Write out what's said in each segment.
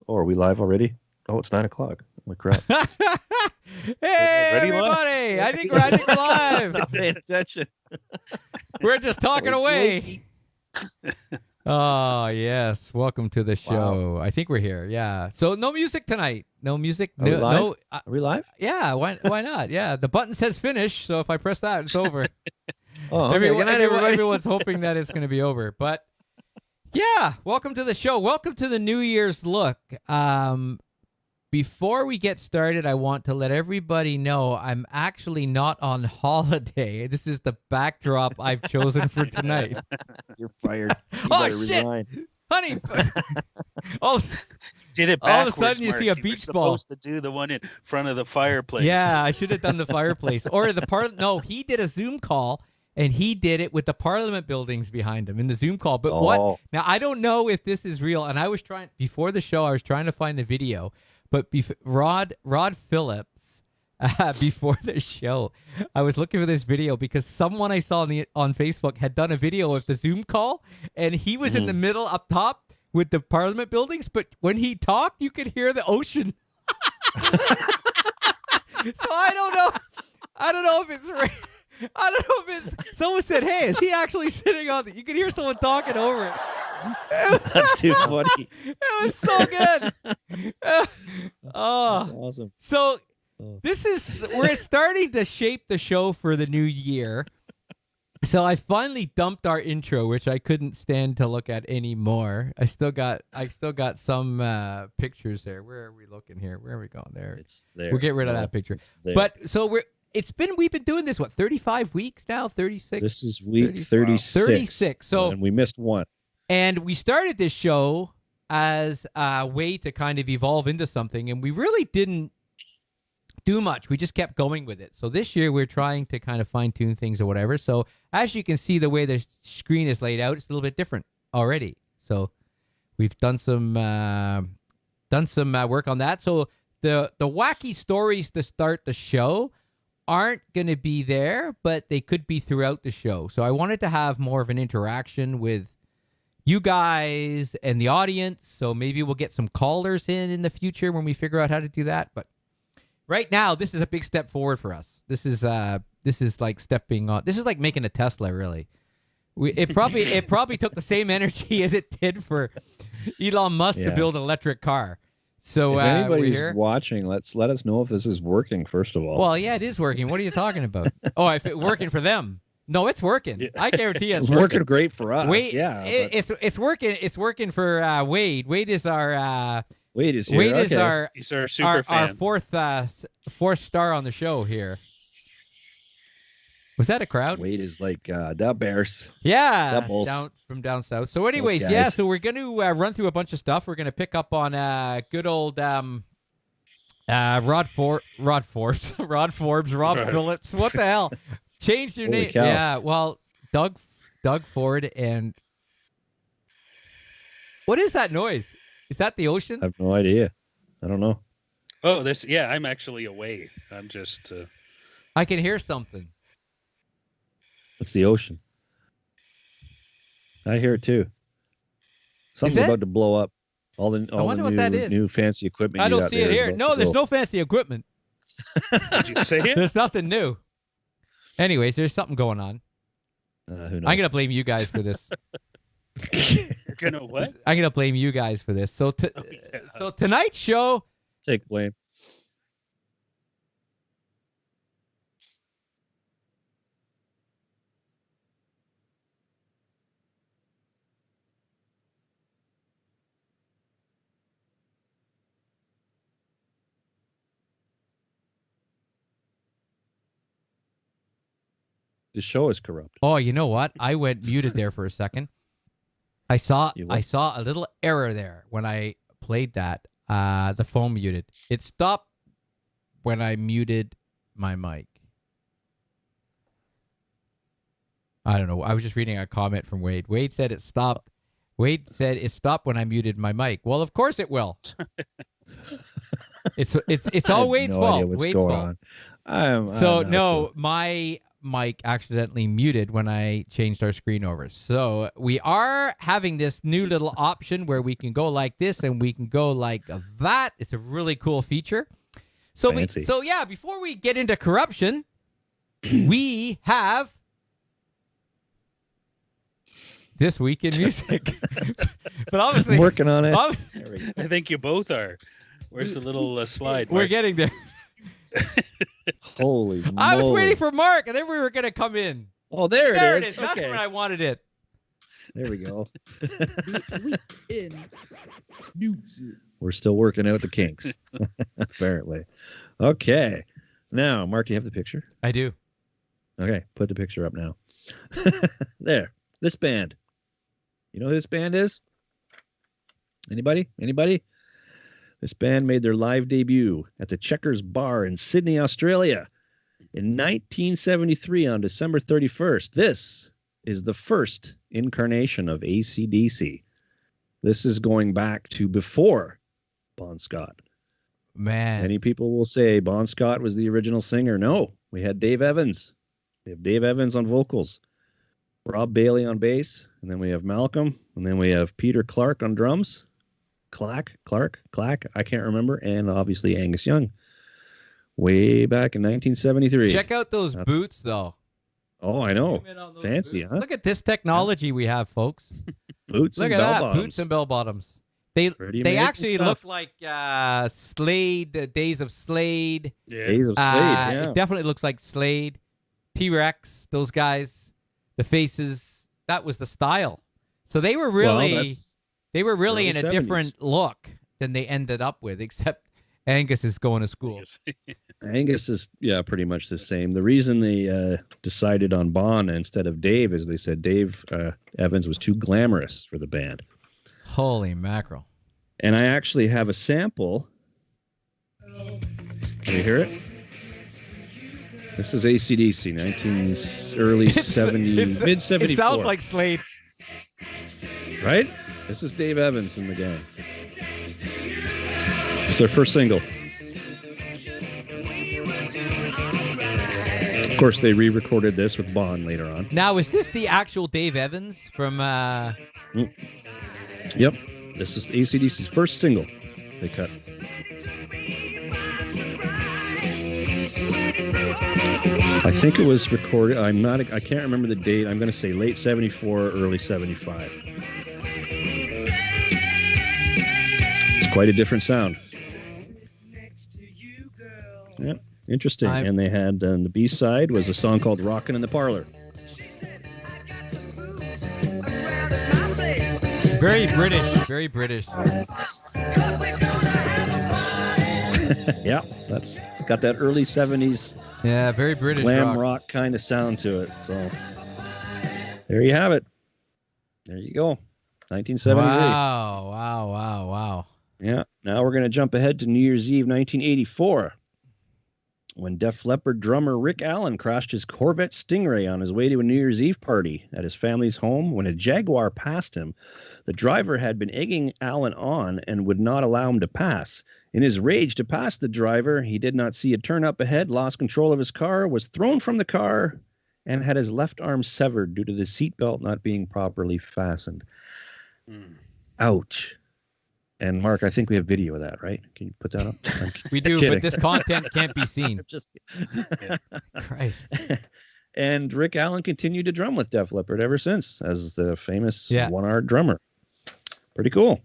Oh, are we live already? Oh, it's 9:00. Holy crap! Hey, Ready, live? everybody! I think we're live. Not paying attention. We're just talking away. Oh, yes. Welcome to the show. Wow. I think we're here. Yeah. So no music tonight. No music. Are we live? No. Are we live? Yeah. Why not? Yeah. The button says finish. So if I press that, it's over. Oh, okay. Good night, everybody. Everyone's hoping that it's going to be over. But yeah, welcome to the show. Welcome to the New Year's look. Before we get started, I want to let everybody know I'm actually not on holiday. This is the backdrop I've chosen for tonight. You're fired. You Oh, better shit. resign. Honey, all of Did it all of a backwards, sudden you Mark. see a You beach were ball. supposed to do the one in front of the fireplace. Yeah, I should have done the fireplace. Or the No, he did a Zoom call, and he did it with the Parliament buildings behind him in the Zoom call. But what? Now, I don't know if this is real, and I was trying, before the show, I was trying to find the video. But Rod Phillips, before the show, I was looking for this video because someone I saw on Facebook had done a video of the Zoom call, and he was in the middle up top with the Parliament buildings. But when he talked, you could hear the ocean. So I don't know. I don't know if it's real. I don't know if it's. Someone said, "Hey, is he actually sitting on?" You could hear someone talking over it. That's too funny. It was so good. That's Oh, awesome. so Oh. we're starting to shape the show for the new year. So I finally dumped our intro, which I couldn't stand to look at anymore. I still got some pictures there. Where are we looking here? Where are we going there? It's there. We'll get rid of No, that picture. it's there. But so we've been doing this 35 weeks now, 36. This is week 36. 36. So and we missed one. And we started this show as a way to kind of evolve into something, and we really didn't do much. We just kept going with it. So this year we're trying to kind of fine-tune things or whatever. So as you can see, the way the screen is laid out, it's a little bit different already. So we've done some work on that. So the wacky stories to start the show aren't going to be there, but they could be throughout the show. So I wanted to have more of an interaction with you guys and the audience, so maybe we'll get some callers in the future when we figure out how to do that. But right now, this is a big step forward for us. This is like stepping on. This is like making a Tesla, really. It probably took the same energy as it did for Elon Musk to build an electric car. So If anybody's we're here. watching, let us know if this is working. First of all, Well, yeah, it is working. What are you talking about? Oh, if it's working for them. No, it's working. Yeah. I guarantee it's working great for us. Wade, yeah, it's working. It's working for Wade. Wade is our Wade is here. Wade is Okay. He's our super fan. our fourth star on the show here. Was that a crowd? Wade is like the Bears. Yeah, Doubles. from down south. So, anyways, guys. yeah. So we're going to run through a bunch of stuff. We're going to pick up on good old Rod Forbes, Rob Phillips. What the hell? Changed your Holy name. cow. Yeah. Well, Doug Ford and what is that noise? Is that the ocean? I have no idea. I don't know. Oh, I'm actually away. I'm just. I can hear something. It's the ocean. I hear it too. Something's it? about to blow up. All the wonder what new, that is. new fancy equipment. I you don't got see there it is here. about No, to there's go. no fancy equipment. Did you say it? There's nothing new. Anyways, there's something going on. Who knows? I'm going to blame you guys for this. You're gonna what? I'm going to blame you guys for this. So so tonight's show, Take blame. The show is corrupt. oh, you know what? I went muted there for a second. I saw You what? a little error there when I played that. The phone muted. It stopped when I muted my mic. I don't know. I was just reading a comment from Wade. Wade said it stopped. Wade said it stopped when I muted my mic. Well, of course it will. It's I all have Wade's no fault. idea what's Wade's going fault. on. I'm So not no, sure. my mic accidentally muted when I changed our screen over. So we are having this new little option where we can go like this and we can go like that. It's a really cool feature. So Fancy. before we get into corruption, we have This Week in Music. But obviously, I'm working on it. I think you both are. Where's the little slide? We're Mark? getting there. Holy moly. I was waiting for Mark, and then we were going to come in. Oh, there There it is. That's Okay. when I wanted it. There we go. In music. We're still working out the kinks, apparently. Okay. Now, Mark, do you have the picture? I do. Okay, put the picture up now. There. This band. You know who this band is? Anybody? This band made their live debut at the Checkers Bar in Sydney, Australia in 1973 on December 31st. This is the first incarnation of AC/DC. This is going back to before Bon Scott. Man. Many people will say Bon Scott was the original singer. No, we had Dave Evans. We have Dave Evans on vocals, Rob Bailey on bass, and then we have Malcolm, and then we have Peter Clark on drums. Clark, I can't remember, and obviously Angus Young. Way back in 1973. Check out those boots, though. Oh, I know. Zoom in on those Fancy, boots. huh? Look at this technology we have, folks. Boots Look and at bell that, bottoms. boots and bell bottoms. Pretty They amazing actually stuff. look like Slade, the Days of Slade. Yeah. Days of Slade, yeah. It definitely looks like Slade, T-Rex, those guys, the faces. That was the style. So they were really, Well, that's in early a 70s. different look than they ended up with, except Angus is going to school. Angus is, pretty much the same. The reason they decided on Bon instead of Dave is they said Dave Evans was too glamorous for the band. Holy mackerel. And I actually have a sample. Can you hear it? This is AC/DC, early 70s, mid 74. It sounds like Slade. Right? This is Dave Evans and the gang. It's their first single. Of course, they re-recorded this with Bon later on. Now, is this the actual Dave Evans from... Yep. This is AC/DC's first single they cut. I think it was recorded. I can't remember the date. I'm going to say late 74, early 75. It's quite a different sound. Yeah, interesting. And they had on the B-side was a song called Rockin' in the Parlor. Very British. Very British. Yeah, that's got that early 70s Yeah, very British glam rock kind of sound to it. So there you have it. There you go. 1973. Wow. Yeah. Now we're going to jump ahead to New Year's Eve 1984 when Def Leppard drummer Rick Allen crashed his Corvette Stingray on his way to a New Year's Eve party at his family's home. When a Jaguar passed him, the driver had been egging Allen on and would not allow him to pass. In his rage to pass the driver, he did not see a turn up ahead, lost control of his car, was thrown from the car, and had his left arm severed due to the seatbelt not being properly fastened. Ouch. And Mark, I think we have video of that, right? Can you put that up? We do, kidding. but this content can't be seen. Just Christ. And Rick Allen continued to drum with Def Leppard ever since as the famous Yeah. one-armed drummer. Pretty cool.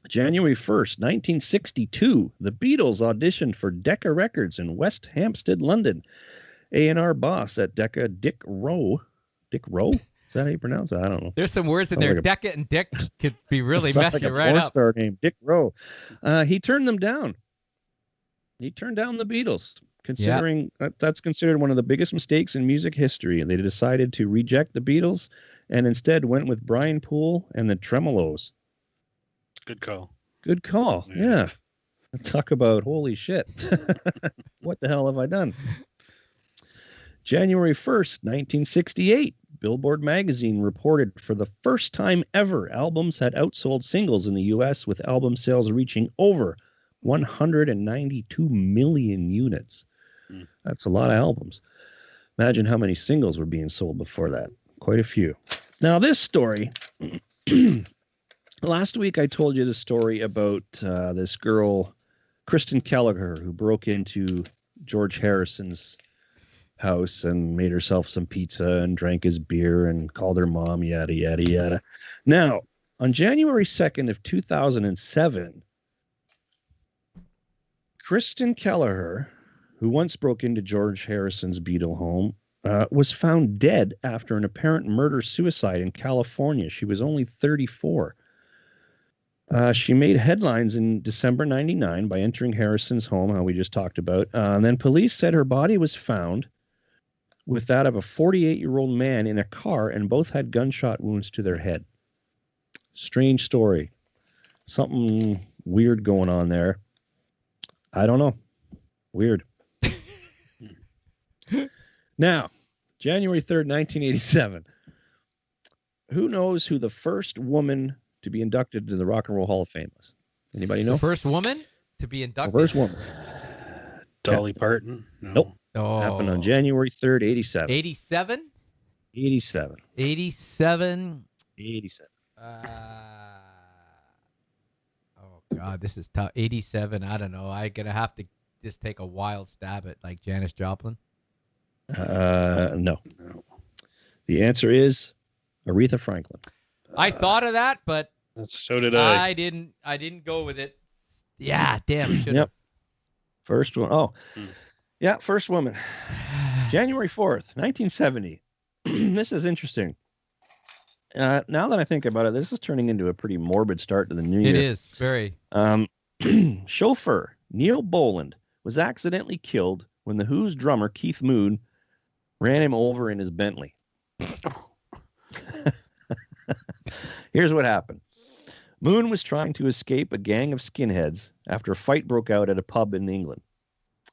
January 1st, 1962, the Beatles auditioned for Decca Records in West Hampstead, London. A&R boss at Decca, Dick Rowe. Dick Rowe? Is that how you pronounce it? I don't know. There's some words in Sounds there. like Decca and Dick could be really Sounds messing like you a right porn up. star named Dick Rowe. He turned them down. He turned down the Beatles, considering that's considered one of the biggest mistakes in music history. And they decided to reject the Beatles and instead went with Brian Poole and the Tremolos. Good call. Good call. Yeah. Talk about holy shit. What the hell have I done? January 1st, 1968, Billboard magazine reported for the first time ever albums had outsold singles in the U.S., with album sales reaching over 192 million units. That's a lot of albums. Imagine how many singles were being sold before that. Quite a few. Now, this story, last week I told you the story about this girl, Kristen Kelleher, who broke into George Harrison's house and made herself some pizza and drank his beer and called her mom, yada, yada, yada. Now, on January 2nd of 2007, Kristen Kelleher, who once broke into George Harrison's Beetle home, was found dead after an apparent murder-suicide in California. She was only 34. She made headlines in December 99 by entering Harrison's home, how we just talked about. And then police said her body was found with that of a 48-year-old man in a car, and both had gunshot wounds to their head. Strange story. Something weird going on there. I don't know. Weird. Now, January 3rd, 1987. Who knows who the first woman to be inducted into the Rock and Roll Hall of Fame was? Anybody know? The first woman to be inducted? The first woman. Dolly Parton? No. Nope. Oh. Happened on January 3rd, 87. 87? 87. 87. 87. Oh, God, this is tough. 87, I don't know. I'm going to have to just take a wild stab at, like, Janis Joplin. No. The answer is Aretha Franklin. I thought of that, but So did I. I didn't go with it. Yeah, damn. Should Yep. First one. Oh, yeah, first woman. January 4th, 1970. This is interesting. Now that I think about it, this is turning into a pretty morbid start to the new year. It is, very. Chauffeur Neil Boland was accidentally killed when the Who's drummer Keith Moon ran him over in his Bentley. Here's what happened. Moon was trying to escape a gang of skinheads after a fight broke out at a pub in England.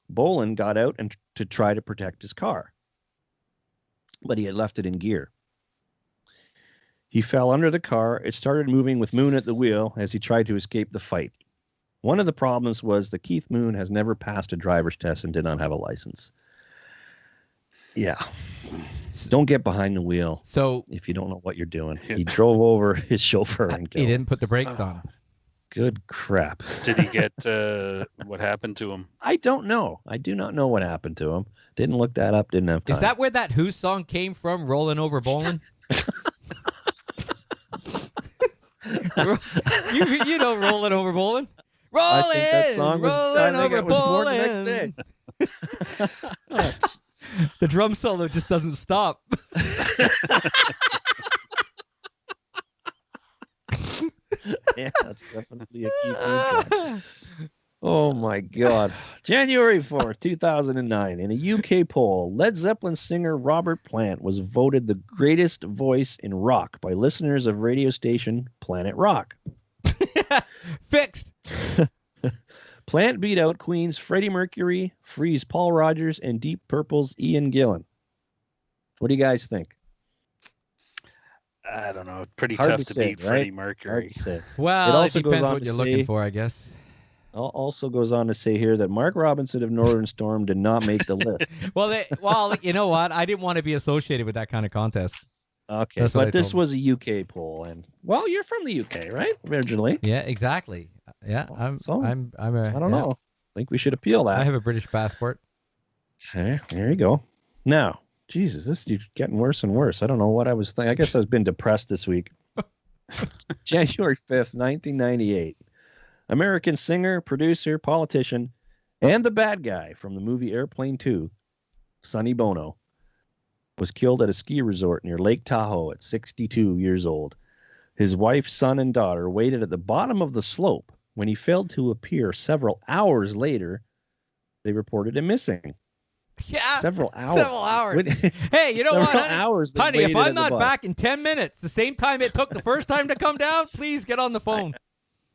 Boland got out and to try to protect his car, but he had left it in gear. He fell under the car. It started moving with Moon at the wheel as he tried to escape the fight. One of the problems was that Keith Moon has never passed a driver's test and did not have a license. Yeah. Don't get behind the wheel if you don't know what you're doing. He drove over his chauffeur and killed He didn't put the brakes on. Good crap. Did he get what happened to him? I don't know. I do not know what happened to him. Didn't look that up. Didn't have time. Is that where that Who song came from, Rolling Over Bowling? you know Rolling Over Bowling? I think that song was, rolling I think over it was born the bowling. next day. The drum solo just doesn't stop. Yeah, that's definitely a key point. Oh, my God. January 4th, 2009. In a UK poll, Led Zeppelin singer Robert Plant was voted the greatest voice in rock by listeners of radio station Planet Rock. Fixed. Plant beat out Queen's Freddie Mercury, Free's Paul Rogers, and Deep Purple's Ian Gillan. What do you guys think? I don't know. Pretty Hard tough to to say, beat right? Freddie Hard Mercury. to say. Well, It also it depends goes on what to you're say- looking for, I guess. Also goes on to say here that Mark Robinson of Northern Storm did not make the list. Well, you know what? I didn't want to be associated with that kind of contest. Okay, That's what I but this told was a UK poll, and well, you're from the UK, right? Originally, Yeah, exactly. Yeah, I'm. So, I'm a. I don't yeah. know. I think we should appeal that. I have a British passport. Okay, there you go. Now, Jesus, this is getting worse and worse. I don't know what I was thinking. I guess I've been depressed this week. January 5th, 1998. American singer, producer, politician, and the bad guy from the movie Airplane 2, Sonny Bono, was killed at a ski resort near Lake Tahoe at 62 years old. His wife, son, and daughter waited at the bottom of the slope. When he failed to appear several hours later, they reported him missing. Yeah, Several hours. Several hours. Hey, you know Several what, honey? hours they Honey, if waited at I'm the not bottom. back in 10 minutes, the same time it took the first time to come down, please get on the phone.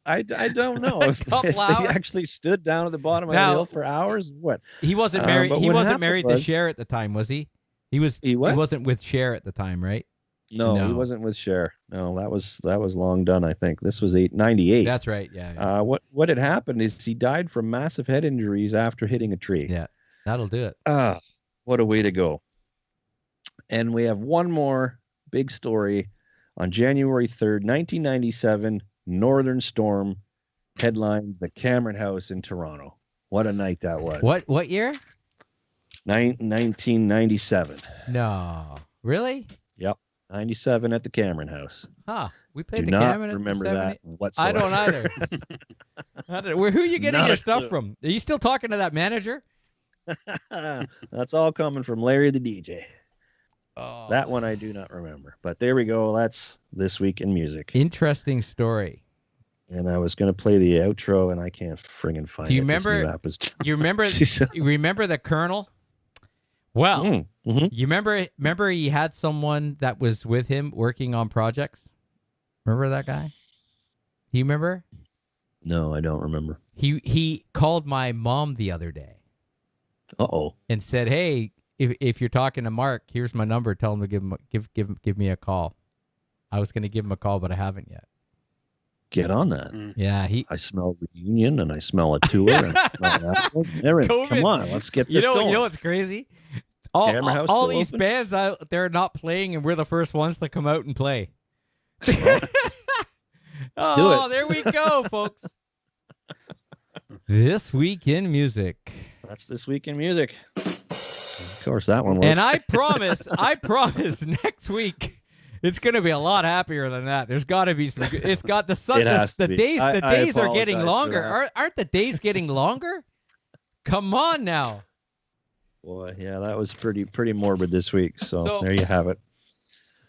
I don't know if Couple they hours. actually stood down at the bottom of Now- the hill for hours. What? He wasn't married. but He what wasn't happened married was- to Cher at the time, was he? He what? wasn't with Cher at the time, right? No, No. he wasn't with Cher. No, that was long done. I think this was 98. That's right. Yeah. What had happened is he died from massive head injuries after hitting a tree. Yeah. That'll do it. What a way to go. And we have one more big story on January 3rd, 1997. Northern Storm headlined the Cameron House in Toronto. What a night that was. What year? 1997. No. Really? Yep. 97 at the Cameron House. Huh. We played Do the not Cameron at remember the that 70. whatsoever. I don't either. Who are you getting Not your a stuff clue. from? Are you still talking to that manager? That's all coming from Larry the DJ. Oh. That one I do not remember. But there we go. That's This Week in Music. Interesting story. And I was going to play the outro, and I can't friggin' find it. Do you This remember? new app is- You remember? You remember the Colonel? Well, Mhm. you remember he had someone that was with him working on projects. Remember that guy? Do you remember? No, I don't remember. He called my mom the other day Uh-oh. and said, "Hey, if you're talking to Mark, here's my number. Tell him to give me a call." I was going to give him a call, but I haven't yet. Get on that. Yeah, I smell reunion, and I smell a tour. And I smell an album. Everything. Come on, let's get this going. You know what's crazy? Camera House All still these open? bands out there not playing, and we're the first ones to come out and play. do it. There we go, folks. This Week in Music. That's This Week in Music. Of course, that one works. And I promise next week it's going to be a lot happier than that. There's got to be some it's got the sun It has the to be. days I days are getting apologize for longer. that. Aren't the days getting longer? Come on now. Boy, yeah, that was pretty morbid this week. So there you have it.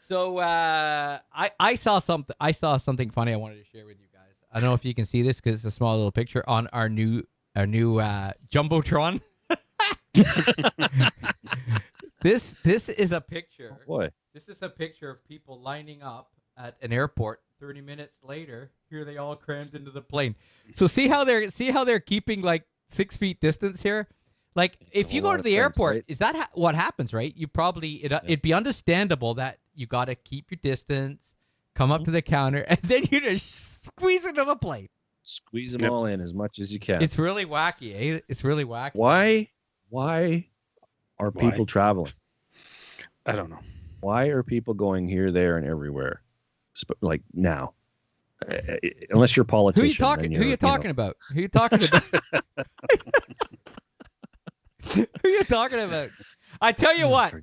So I saw something funny I wanted to share with you guys. I don't know if you can see this because it's a small little picture on our new Jumbotron. This is a picture. Oh, boy. This is a picture of people lining up at an airport. 30 minutes later, here they all crammed into the plane. So see how they're keeping like 6 feet distance here. Like if you go to the airport, right? is that what happens? Right? You probably it'd be understandable that you got to keep your distance, come up to the counter, and then you just squeeze into the plane. Squeeze them all in as much as you can. It's really wacky, eh? It's really wacky. Why are people traveling? I don't know. Why are people going here, there, and everywhere? Like now, unless you're a politician. Who you talking? Who you talking about? Who you talking about? Who you talking about? I tell you what.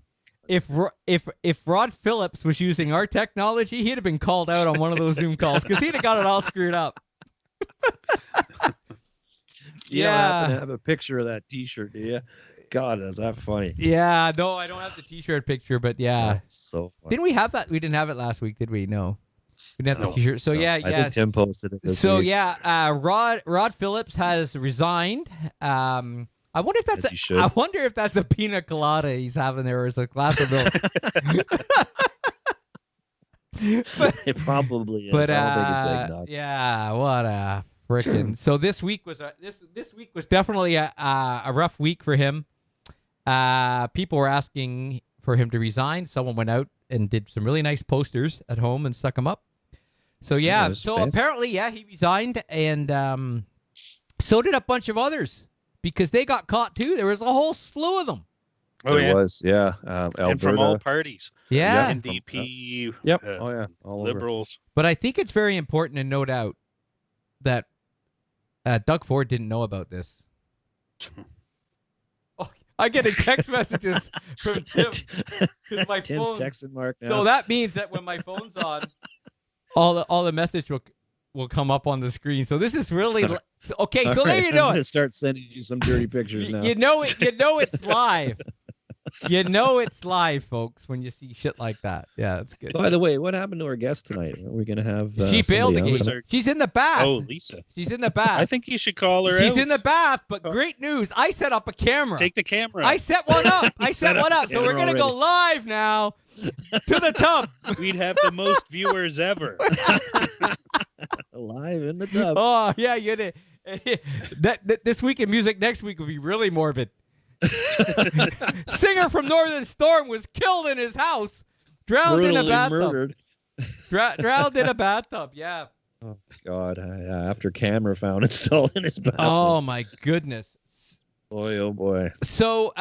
If Rod Phillips was using our technology, he'd have been called out on one of those Zoom calls because he'd have got it all screwed up. You don't happen to have a picture of that T-shirt, do you? God, is that funny? Yeah, no, I don't have the T-shirt picture, but yeah. That's so funny. Didn't we have that? We didn't have it last week, did we? No. We didn't have the T-shirt. So yeah. I think Tim posted it this week. Rod Phillips has resigned. I wonder if that's As he should. I wonder if that's a pina colada he's having there or is a glass of milk. It probably is. But I don't think it's eggnog. yeah, what a frickin'. So this week was this week was definitely a rough week for him. People were asking for him to resign. Someone went out and did some really nice posters at home and stuck them up. So Yeah, so fancy. apparently, he resigned, and so did a bunch of others because they got caught too. There was a whole slew of them. Oh, There yeah. was, yeah. Alberta. And from all parties. Yeah. NDP. Yep. Oh, yeah. All over. Liberals. But I think it's very important to note out that Doug Ford didn't know about this. Oh, I get text messages from Tim. 'Cause my Tim's phone, texting Mark now. so that means that when my phone's on, all the message will come up on the screen. So this is really okay. So All there right, you I'm know gonna it. start sending you some dirty pictures now. You know it. You know it's live. You know it's live, folks, when you see shit like that. Yeah, that's good. By the way, what happened to our guest tonight? Are we gonna have? She bailed somebody again. on? She's in the bath. Oh, Lisa. She's in the bath. I think you should call her She's out. in the bath, but great news. I set up a camera. Take the camera. I set one up. So we're going to go already. live now to the tub. We'd have the most viewers ever. Live in the tub. Oh, yeah. You did. This week in music, next week will be really morbid. Singer from Northern Storm was killed in his house, drowned in a Brutally bathtub. murdered. Drowned in a bathtub, yeah. Oh God! After camera found installed in his bathroom. Oh, my goodness. Boy, oh boy. So,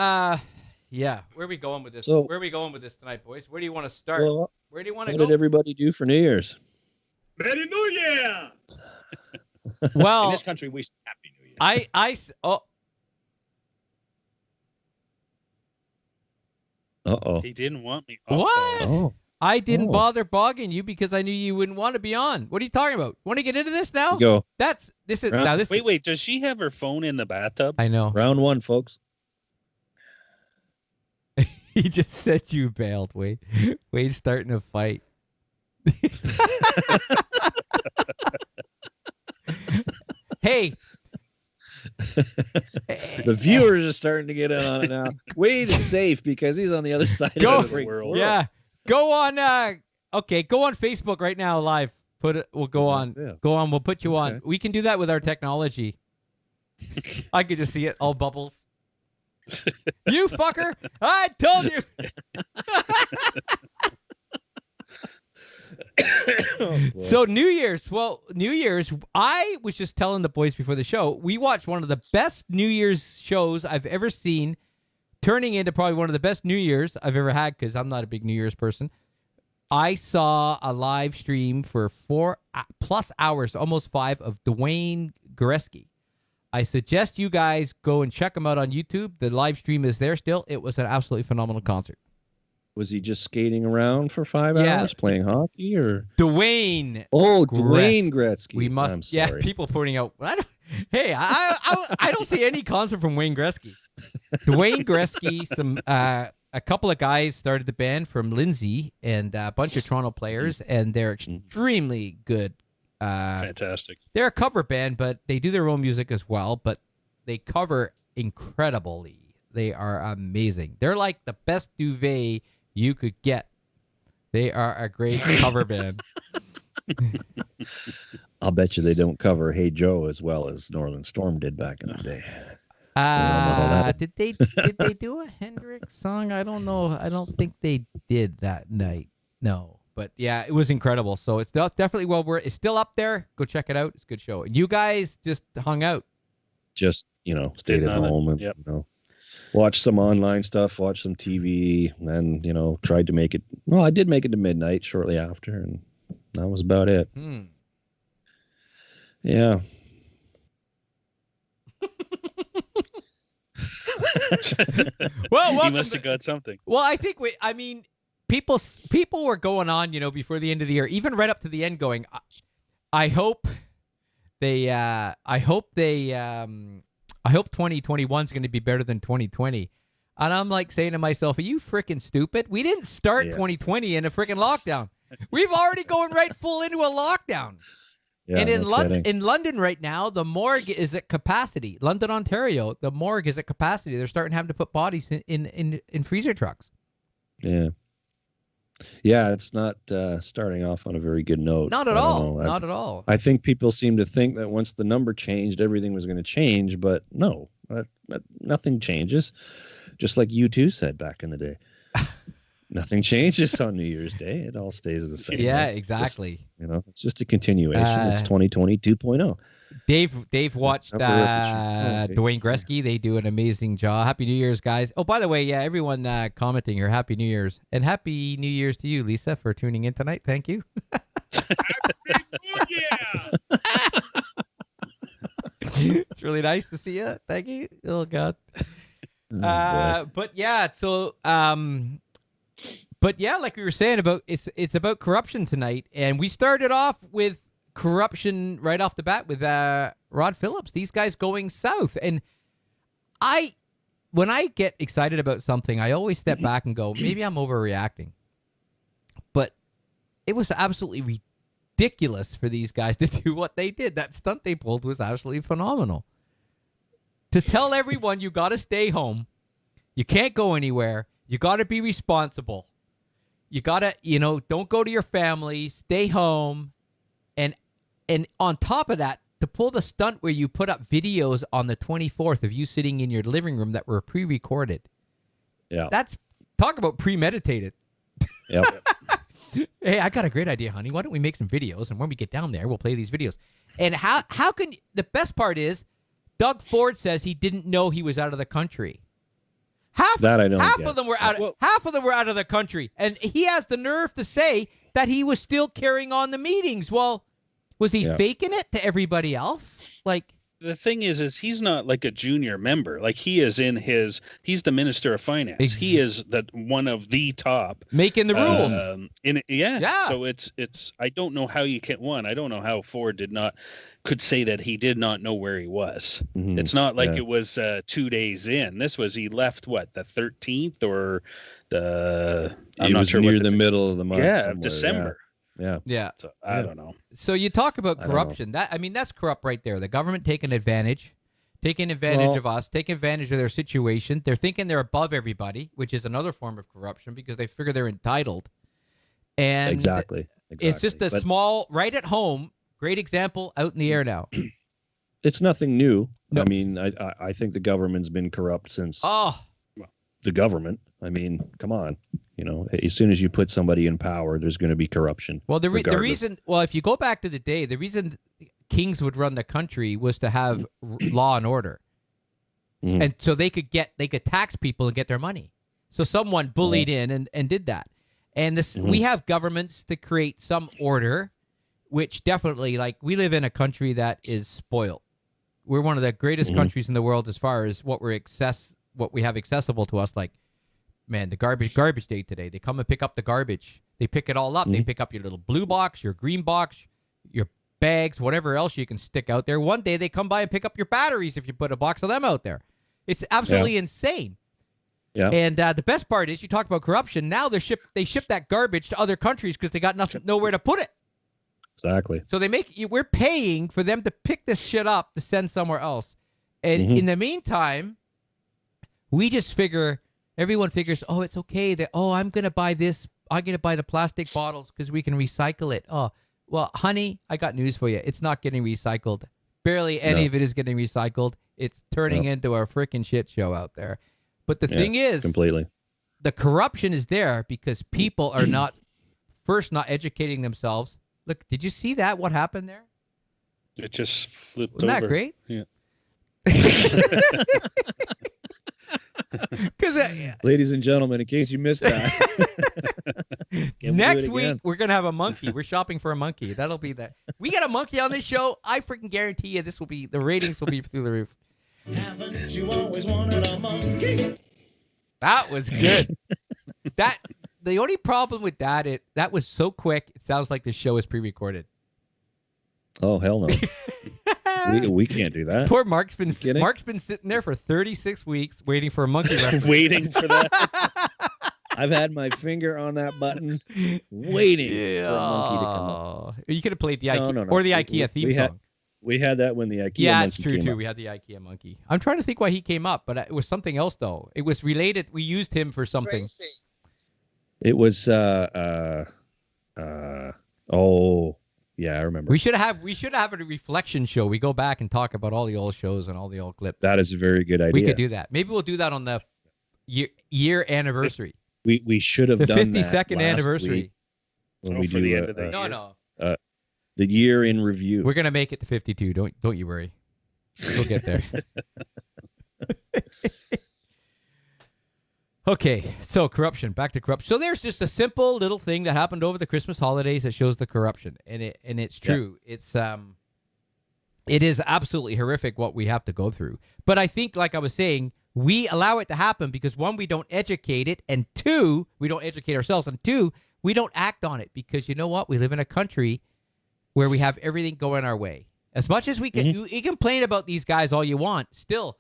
Yeah. Where are we going with this? So- Where are we going with this tonight, boys? Where do you want to start? Well, Where do you want to what go? did everybody do for New Year's? Merry New Year! Well, In this country, we say Happy New Year. Uh-oh. He didn't want me. What? Oh. I didn't Oh. bother bogging you because I knew you wouldn't want to be on. What are you talking about? Want to get into this now? Go. This is Round- now this. Wait. Does she have her phone in the bathtub? I know. Round one, folks. He just said you bailed, Wade. Wade's starting a fight. Hey. The viewers are starting to get in on it now. Wade is safe because he's on the other side Go. of the freaking world. Yeah. Go on go on Facebook right now live. We'll go on. Yeah. Go on, we'll put you on. Okay. We can do that with our technology. I could just see it, all bubbles. You fucker! I told you. Oh, boy. So New Year's, I was just telling the boys before the show, we watched one of the best New Year's shows I've ever seen, turning into probably one of the best New Year's I've ever had because I'm not a big New Year's person. I saw a live stream for 4+ hours, almost 5, of Dwayne Gretzky. I suggest you guys go and check him out on YouTube. The live stream is there still. It was an absolutely phenomenal concert. Was he just skating around for 5 Yeah. hours playing hockey or? Dwayne. Oh, Dwayne Gretzky. We must. I'm sorry. People pointing out. I don't see any concert from Wayne Gretzky. Dwayne Gretzky. A couple of guys started the band from Lindsay and a bunch of Toronto players, and they're extremely good. Fantastic. They're a cover band, but they do their own music as well. But they cover incredibly. They are amazing. They're like the best duvet you could get. They are a great cover band. I'll bet you they don't cover "Hey Joe" as well as Northern Storm did back in the day. Did they do a Hendrix song? I don't know. I don't think they did that night. No, but yeah, it was incredible. So it's definitely it's still up there. Go check it out. It's a good show. And you guys just hung out. Just stayed at home and watch some online stuff, watch some TV, and tried to make it. Well, I did make it to midnight shortly after, and that was about it. Yeah. Well, he must have got something. Well, I think people were going on, before the end of the year, even right up to the end, going, I hope 2021 is going to be better than 2020. And I'm like saying to myself, are you freaking stupid? We didn't start 2020 in a freaking lockdown. We've already going right full into a lockdown. Yeah, and no in London right now, the morgue is at capacity. London, Ontario, the morgue is at capacity. They're starting having to put bodies in freezer trucks. Yeah. Yeah, it's not starting off on a very good note. Not at all. Not at all. I think people seem to think that once the number changed, everything was going to change, but no, nothing changes. Just like U2 said back in the day. Nothing changes on New Year's Day. It all stays the same. Yeah, right? exactly. It's just a continuation. It's 2020 2.0. Dave watched Dwayne Gretzky. They do an amazing job. Happy New Year's, guys. Oh, by the way, everyone commenting here, Happy New Year's. And Happy New Year's to you, Lisa, for tuning in tonight. Thank you. Happy New Year! It's really nice to see you. Thank you. Oh, God. But yeah, like we were saying about it's about corruption tonight, and we started off with corruption right off the bat with Rod Phillips. These guys going south, and when I get excited about something, I always step back and go, maybe I'm overreacting. But it was absolutely ridiculous for these guys to do what they did. That stunt they pulled was absolutely phenomenal. To tell everyone you got to stay home, you can't go anywhere, you got to be responsible. You got to, don't go to your family, stay home. And on top of that, to pull the stunt where you put up videos on the 24th of you sitting in your living room that were pre-recorded. Yeah. Talk about premeditated. Yep. Hey, I got a great idea, honey. Why don't we make some videos? And when we get down there, we'll play these videos. And how can, the best part is, Doug Ford says he didn't know he was out of the country. Half of them were out. Well, half of them were out of the country, and he has the nerve to say that he was still carrying on the meetings. Well, was he faking it to everybody else? Like, the thing is he's not like a junior member. Like, he's the Minister of Finance. He is one of the top making the rules. Yeah. So it's I don't know how you can I don't know how Ford could say that he did not know where he was. Mm-hmm. It's not like it was 2 days in. This was, he left the 13th or I'm not sure, near the middle of the month. Yeah, December. Yeah. So I don't know. So you talk about corruption. That's corrupt right there. The government taking advantage of us, taking advantage of their situation. They're thinking they're above everybody, which is another form of corruption because they figure they're entitled. And exactly. It's just small, right at home. Great example out in the air now. It's nothing new. No. I mean, I think the government's been corrupt since the government. I mean, come on. You know, as soon as you put somebody in power, there's going to be corruption. Well, the reason, if you go back to the day, the reason kings would run the country was to have law and order. Mm-hmm. And so they could tax people and get their money. So someone bullied in and did that. And we have governments to create some order, which definitely, like, we live in a country that is spoiled. We're one of the greatest countries in the world as far as what we have accessible to us. Like, man, the garbage day today. They come and pick up the garbage. They pick it all up. They pick up your little blue box, your green box, your bags, whatever else you can stick out there. One day they come by and pick up your batteries if you put a box of them out there. It's absolutely insane. Yeah. And the best part is, you talk about corruption. Now they ship that garbage to other countries because they got nowhere to put it. Exactly. So we're paying for them to pick this shit up to send somewhere else. And in the meantime, we just everyone figures, oh, it's okay that, I'm going to buy this. I'm going to buy the plastic bottles because we can recycle it. Oh, well, honey, I got news for you. It's not getting recycled. Barely any of it is getting recycled. It's turning into a freaking shit show out there. But the thing is, completely, the corruption is there because people are not educating themselves. Look, did you see that? What happened there? It just flipped over. Wasn't that great? Yeah. Because, ladies and gentlemen, in case you missed that, next week we're gonna have a monkey. We're shopping for a monkey. That'll be that. We got a monkey on this show. I freaking guarantee you, the ratings will be through the roof. Haven't you always wanted a monkey? That was good. The only problem with that was so quick. It sounds like the show is pre-recorded. Oh, hell no. we can't do that. Poor Mark's been sitting there for 36 weeks waiting for a monkey reference. Waiting for that. I've had my finger on that button waiting for a monkey to come up. You could have played the IKEA or the IKEA theme song. We had that when the IKEA monkey came up. Yeah, it's true, too. We had the IKEA monkey. I'm trying to think why he came up, but it was something else, though. It was related. We used him for something. Crazy. It was, yeah, I remember. We should have a reflection show. We go back and talk about all the old shows and all the old clips. That is a very good idea. We could do that. Maybe we'll do that on the year anniversary. We should have done that 52nd anniversary. When we do the end of the year. No. The year in review. We're gonna make it to 52. Don't you worry. We'll get there. Okay, so corruption. Back to corruption. So there's just a simple little thing that happened over the Christmas holidays that shows the corruption, and it's true. Yeah. It is absolutely horrific what we have to go through. But I think, like I was saying, we allow it to happen because, one, we don't educate it, and two, we don't educate ourselves, and two, we don't act on it because, you know what? We live in a country where we have everything going our way. As much as we can, you complain about these guys all you want. Still,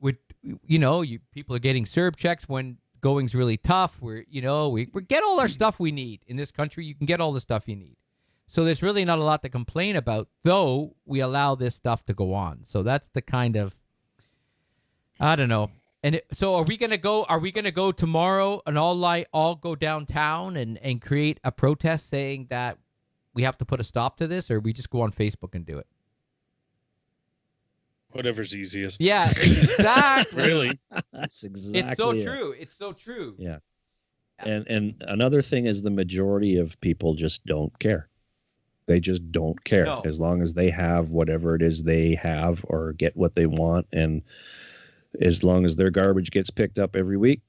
people are getting CERB checks when going's really tough. We get all our stuff we need in this country. You can get all the stuff you need. So there's really not a lot to complain about, though we allow this stuff to go on. So that's the kind of, I don't know. And so are we going to go tomorrow and all go downtown and create a protest saying that we have to put a stop to this, or we just go on Facebook and do it? Whatever's easiest. Yeah, exactly. Really? That's exactly It's so true. It's so true. Yeah. And another thing is the majority of people just don't care. They just don't care. No. As long as they have whatever it is they have or get what they want. And as long as their garbage gets picked up every week,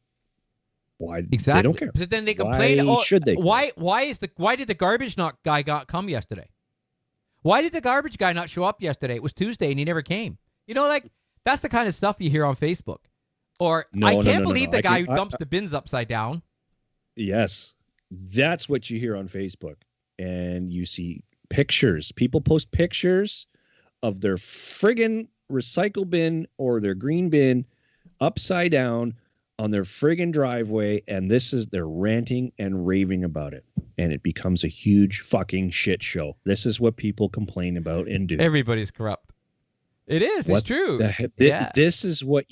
why exactly. They don't care. But then they complain. Why should they? Why did the garbage guy not come yesterday? Why did the garbage guy not show up yesterday? It was Tuesday and he never came. That's the kind of stuff you hear on Facebook. Or I can't believe the guy who dumps the bins upside down. Yes, that's what you hear on Facebook, and you see pictures. People post pictures of their friggin' recycle bin or their green bin upside down on their friggin' driveway, and they're ranting and raving about it, and it becomes a huge fucking shit show. This is what people complain about and do. Everybody's corrupt. It is. It's true. This is what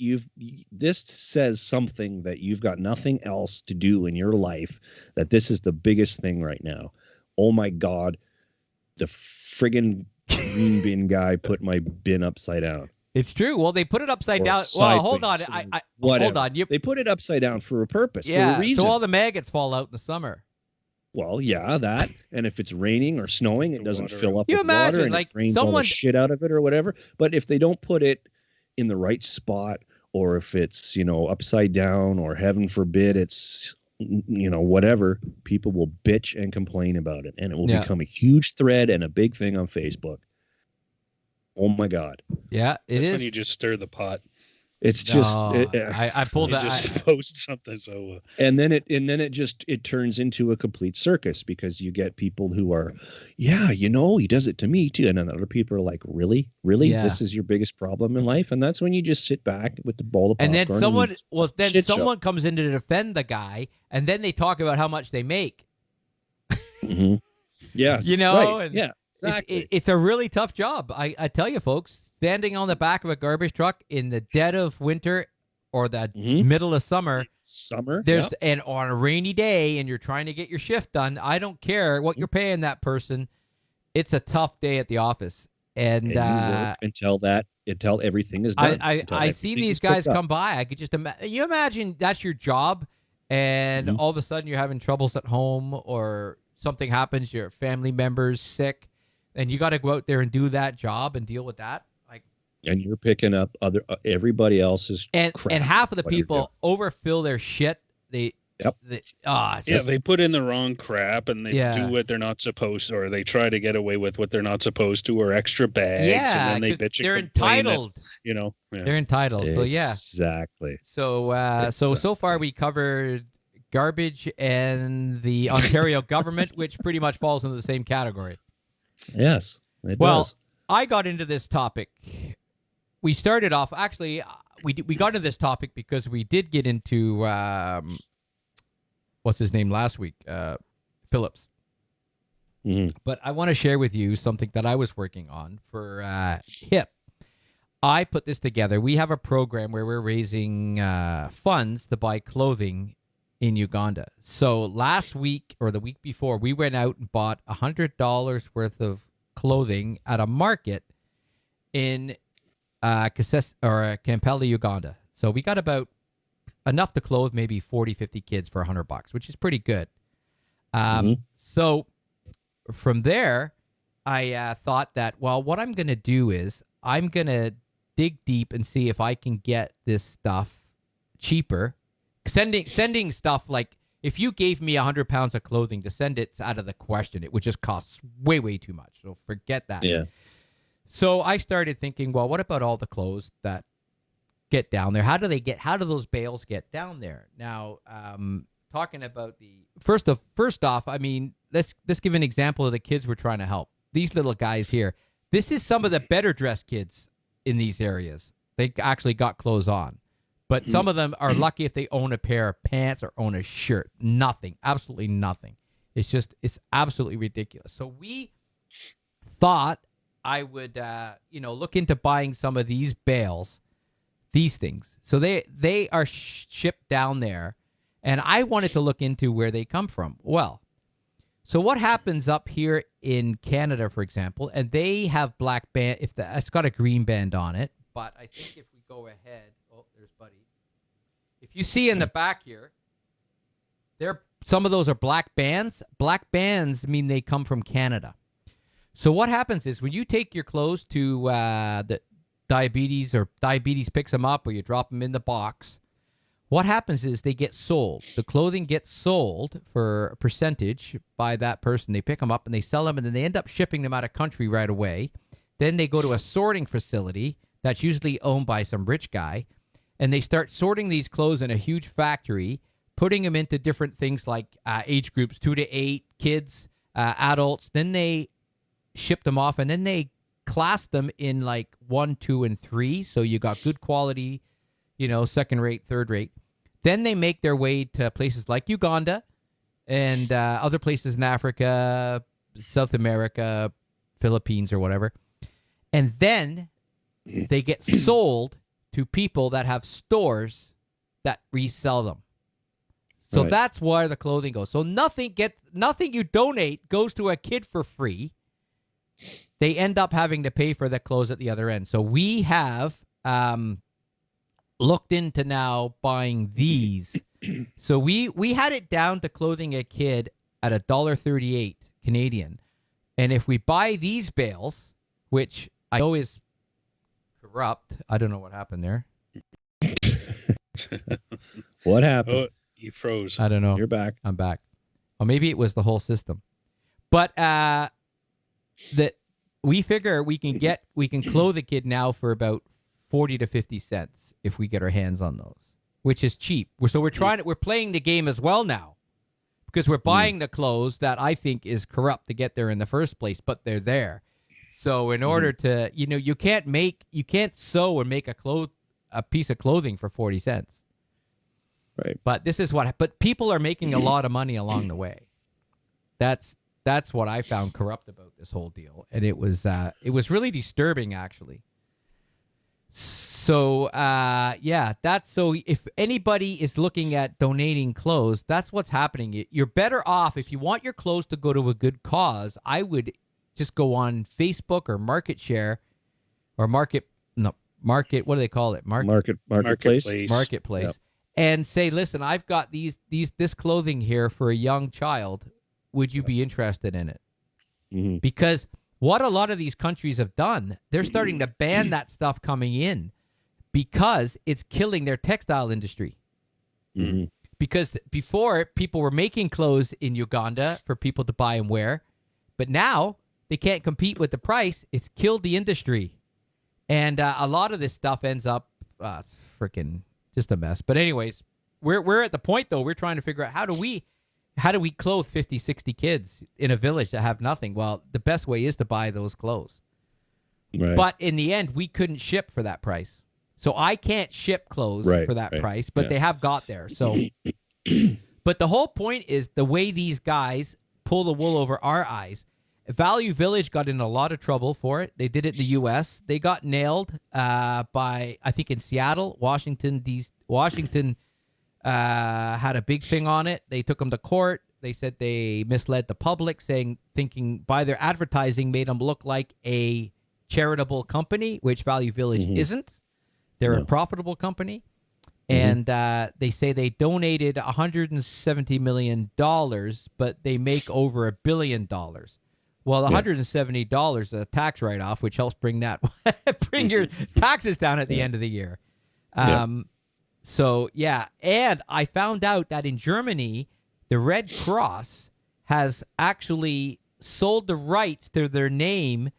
this says something that you've got nothing else to do in your life, that this is the biggest thing right now. Oh my God, the friggin' green bin guy put my bin upside down. It's true. Well, they put it upside down. Well, hold on. Hold on. They put it upside down for a purpose, for a reason. So all the maggots fall out in the summer. Well, yeah, that. And if it's raining or snowing, it doesn't fill up with water and like it rains all the shit out of it or whatever. But if they don't put it in the right spot, or if it's, upside down, or heaven forbid it's, whatever, people will bitch and complain about it. And it will become a huge thread and a big thing on Facebook. Oh my God. Yeah, That's when you just stir the pot. It's just I pulled that. Just post something so. And then it turns into a complete circus, because you get people who are, he does it to me too, and then other people are like, really, this is your biggest problem in life, and that's when you just sit back with the bowl of popcorn. And then someone comes in to defend the guy, and then they talk about how much they make. Mm-hmm. Yes, right. Yeah. Exactly. It's a really tough job. I tell you, folks, standing on the back of a garbage truck in the dead of winter or the middle of summer, and on a rainy day, and you're trying to get your shift done. I don't care what you're paying that person. It's a tough day at the office, and you work until everything is done. I see these guys come by. I could just imagine that's your job, and all of a sudden you're having troubles at home, or something happens, your family member's sick, and you got to go out there and do that job and deal with that. And you're picking up everybody else's crap. And half of the people overfill their shit. They put in the wrong crap, and they do what they're not supposed to, or they try to get away with what they're not supposed to, or extra bags, and then they bitch and they're entitled. They're entitled. So exactly. So far we covered garbage and the Ontario government, which pretty much falls into the same category. Yes, it does. I got into this topic. We started off, actually, we got into this topic because we did get into, what's his name last week? Phillips. Mm-hmm. But I want to share with you something that I was working on for HIP. I put this together. We have a program where we're raising funds to buy clothing in Uganda. So last week or the week before, we went out and bought $100 worth of clothing at a market in Kampala, Uganda. So we got about enough to clothe maybe 40, 50 kids for $100, which is pretty good. So from there, I thought that, well, what I'm going to do is I'm going to dig deep and see if I can get this stuff cheaper. Sending stuff, like if you gave me 100 pounds of clothing to send, it's out of the question. It would just cost way, way too much. So forget that. Yeah. So I started thinking, well, what about all the clothes that get down there? How do those bales get down there? Now, talking about first off, I mean, let's give an example of the kids we're trying to help. These little guys here. This is some of the better dressed kids in these areas. They actually got clothes on. But some of them are lucky if they own a pair of pants or own a shirt. Nothing. Absolutely nothing. It's absolutely ridiculous. So we thought I would, look into buying some of these bales, these things. So they are shipped down there, and I wanted to look into where they come from. Well, so what happens up here in Canada, for example, and they have black band, it's got a green band on it, but I think if we go ahead, there's Buddy. If you see in the back here, some of those are black bands. Black bands mean they come from Canada. So what happens is when you take your clothes to diabetes picks them up, or you drop them in the box. What happens is they get sold. The clothing gets sold for a percentage by that person. They pick them up and they sell them, and then they end up shipping them out of country right away. Then they go to a sorting facility that's usually owned by some rich guy, and they start sorting these clothes in a huge factory, putting them into different things like age groups, 2 to 8, kids, adults. Then they ship them off, and then they class them in like 1, 2, and 3. So you got good quality, second rate, third rate. Then they make their way to places like Uganda and other places in Africa, South America, Philippines, or whatever. And then they get sold to people that have stores that resell them. So that's where the clothing goes. So nothing you donate goes to a kid for free. They end up having to pay for the clothes at the other end. So we have looked into now buying these. So we had it down to clothing a kid at $1.38 Canadian. And if we buy these bales, which I know is corrupt, I don't know what happened there. What happened? Oh, you froze. I don't know. You're back. I'm back. Or maybe it was the whole system. But that we figure we can clothe a kid now for about 40 to 50 cents if we get our hands on those, which is cheap. So we're playing the game as well now, because we're buying the clothes that I think is corrupt to get there in the first place, but they're there. So in order to, you can't sew and make a piece of clothing for 40 cents. Right. But but people are making a lot of money along the way. That's what I found corrupt about this whole deal. And it was really disturbing, actually. So, so if anybody is looking at donating clothes, that's what's happening. You're better off, if you want your clothes to go to a good cause, I would just go on Facebook or Market Share or Market, what do they call it? Marketplace. Marketplace. Yep. And say, listen, I've got this clothing here for a young child. Would you be interested in it? Mm-hmm. Because what a lot of these countries have done, they're starting to ban that stuff coming in because it's killing their textile industry. Mm-hmm. Because before, people were making clothes in Uganda for people to buy and wear, but now they can't compete with the price. It's killed the industry. And a lot of this stuff ends up it's freaking just a mess. But anyways, we're at the point, though, we're trying to figure out how do we clothe 50, 60 kids in a village that have nothing? Well, the best way is to buy those clothes. Right. But in the end, we couldn't ship for that price. So I can't ship clothes for that price, but they have got there. So, but the whole point is the way these guys pull the wool over our eyes. Value Village got in a lot of trouble for it. They did it in the U.S. They got nailed by, I think, in Seattle, Washington had a big thing on it. They took them to court. They said they misled the public, thinking by their advertising made them look like a charitable company, which Value Village isn't. They're a profitable company. And they say they donated $170 million, but they make over $1 billion. Well, the $170 is a tax write-off, which helps bring your taxes down at the end of the year. So, and I found out that in Germany, the Red Cross has actually sold the rights to their name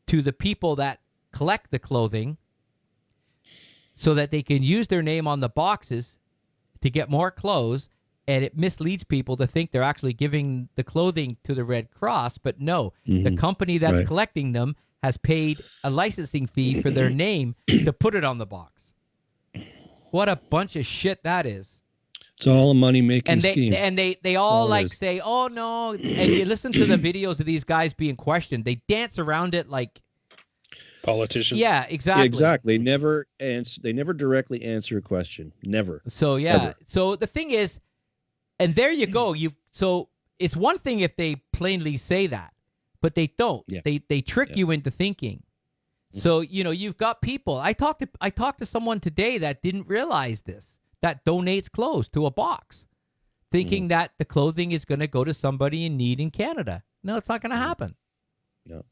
to the people that collect the clothing so that they can use their name on the boxes to get more clothes, and it misleads people to think they're actually giving the clothing to the Red Cross, but no, the company that's collecting them has paid a licensing fee for their name to put it on the box. What a bunch of shit that is. It's all a money-making scheme. And they all say, oh, no. And you listen to the videos of these guys being questioned. They dance around it like politicians. Yeah, exactly. Yeah, exactly. They never directly answer a question. Never. So, Ever. So the thing is, and there you go. So it's one thing if they plainly say that, but they don't. Yeah. They trick you into thinking. So, you've got people. I talked to someone today that didn't realize this, that donates clothes to a box, thinking that the clothing is going to go to somebody in need in Canada. No, it's not going to happen. No.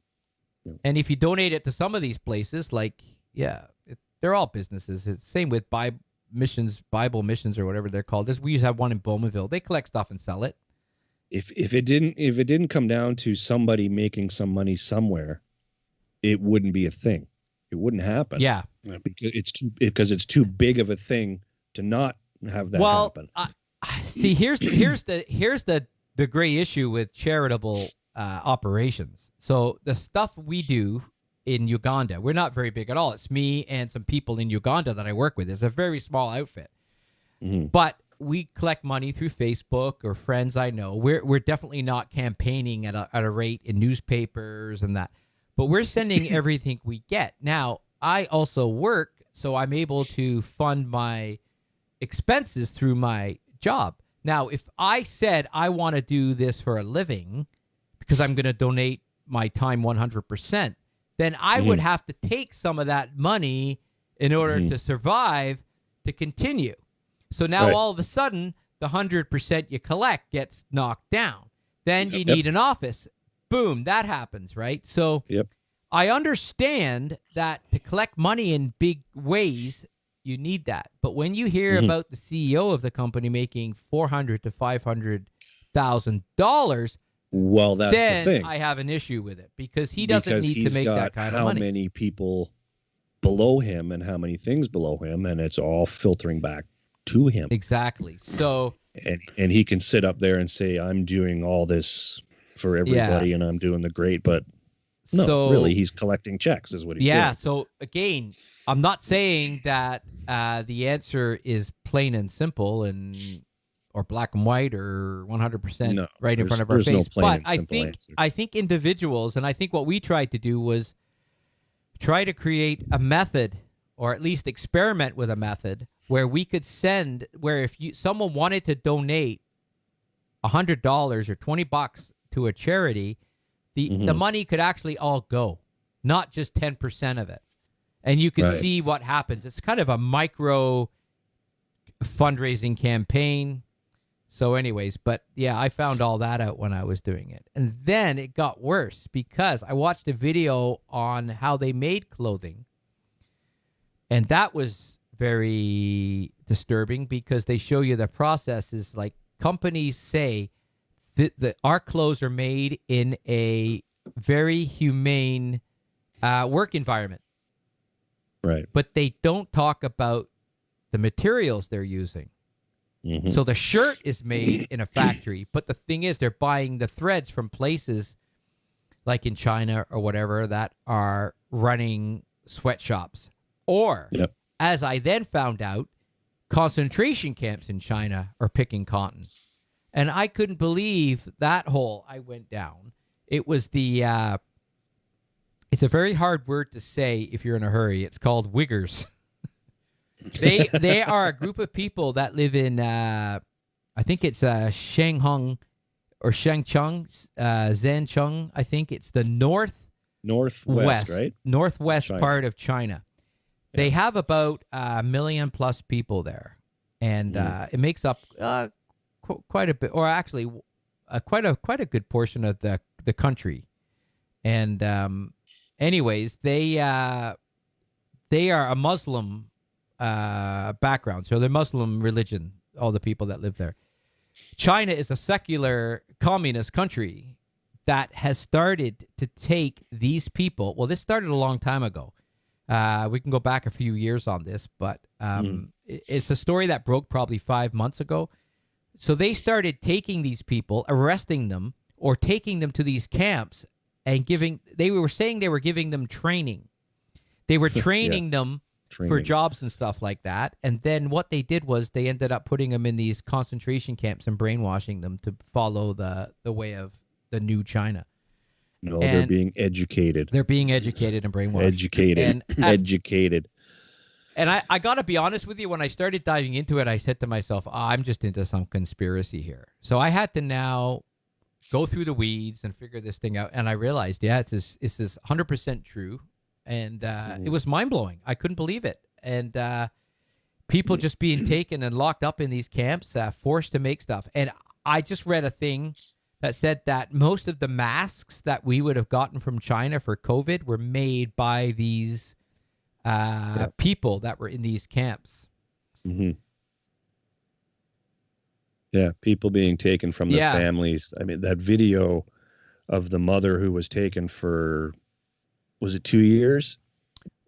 And if you donate it to some of these places, like they're all businesses. It's same with Bible missions, or whatever they're called. We used to have one in Bowmanville. They collect stuff and sell it. If it didn't come down to somebody making some money somewhere, it wouldn't be a thing. It wouldn't happen. Yeah, because it's too big of a thing to not have that happen. See, here's the gray issue with charitable operations. So the stuff we do in Uganda, we're not very big at all. It's me and some people in Uganda that I work with. It's a very small outfit, but we collect money through Facebook or friends I know. We're definitely not campaigning at a rate in newspapers and that, but we're sending everything we get. Now, I also work, so I'm able to fund my expenses through my job. Now, if I said I want to do this for a living because I'm going to donate my time 100%, then I would have to take some of that money in order to survive to continue. So now all of a sudden, the 100% you collect gets knocked down. Then you need an office. Boom, that happens, right? So I understand that to collect money in big ways, you need that. But when you hear about the CEO of the company making $400,000 to $500,000, well, that's then the thing. I have an issue with it because he doesn't need to make that kind of money. How many people below him and how many things below him, and it's all filtering back to him. Exactly. So and he can sit up there and say, I'm doing all this for everybody and I'm doing the great, but no, really, he's collecting checks is what he's doing. Yeah. So again, I'm not saying that the answer is plain and simple or black and white or 100% right in front of our face. But I think individuals, and I think what we tried to do was try to create a method, or at least experiment with a method where we could send, where if someone wanted to donate $100 or $20 to a charity, the money could actually all go, not just 10% of it. And you could see what happens. It's kind of a micro fundraising campaign. So anyways, but yeah, I found all that out when I was doing it. And then it got worse because I watched a video on how they made clothing. And that was very disturbing because they show you the process is like companies say that our clothes are made in a very humane work environment. Right. But they don't talk about the materials they're using. So the shirt is made in a factory, but the thing is they're buying the threads from places like in China or whatever that are running sweatshops. Or, as I then found out, concentration camps in China are picking cotton. And I couldn't believe that hole I went down. It was it's a very hard word to say if you're in a hurry. It's called Uyghurs. They are a group of people that live in, I think it's Shanghong or Shangcheng, Zhencheng. I think it's the northwest, right? Northwest part of China. Yeah. They have about 1 million plus people there, and it makes up quite a bit, or actually quite a good portion of the country. And anyways, they are a Muslim background, so they're Muslim religion, all the people that live there. China is a secular communist country that has started to take these people. Well, this started a long time ago. We can go back a few years on this, but it's a story that broke probably 5 months ago. So they started taking these people, arresting them, or taking them to these camps and they were saying they were giving them training. They were training them for jobs and stuff like that. And then what they did was they ended up putting them in these concentration camps and brainwashing them to follow the way of the new China. No, they're being educated. They're being educated and brainwashed. Educated. And I got to be honest with you, when I started diving into it, I said to myself, I'm just into some conspiracy here. So I had to now go through the weeds and figure this thing out. And I realized, it's 100% true. And it was mind-blowing. I couldn't believe it. And people just being taken and locked up in these camps, forced to make stuff. And I just read a thing that said that most of the masks that we would have gotten from China for COVID were made by these people that were in these camps. Mm-hmm. Yeah, people being taken from their families. I mean, that video of the mother who was taken for, was it 2 years,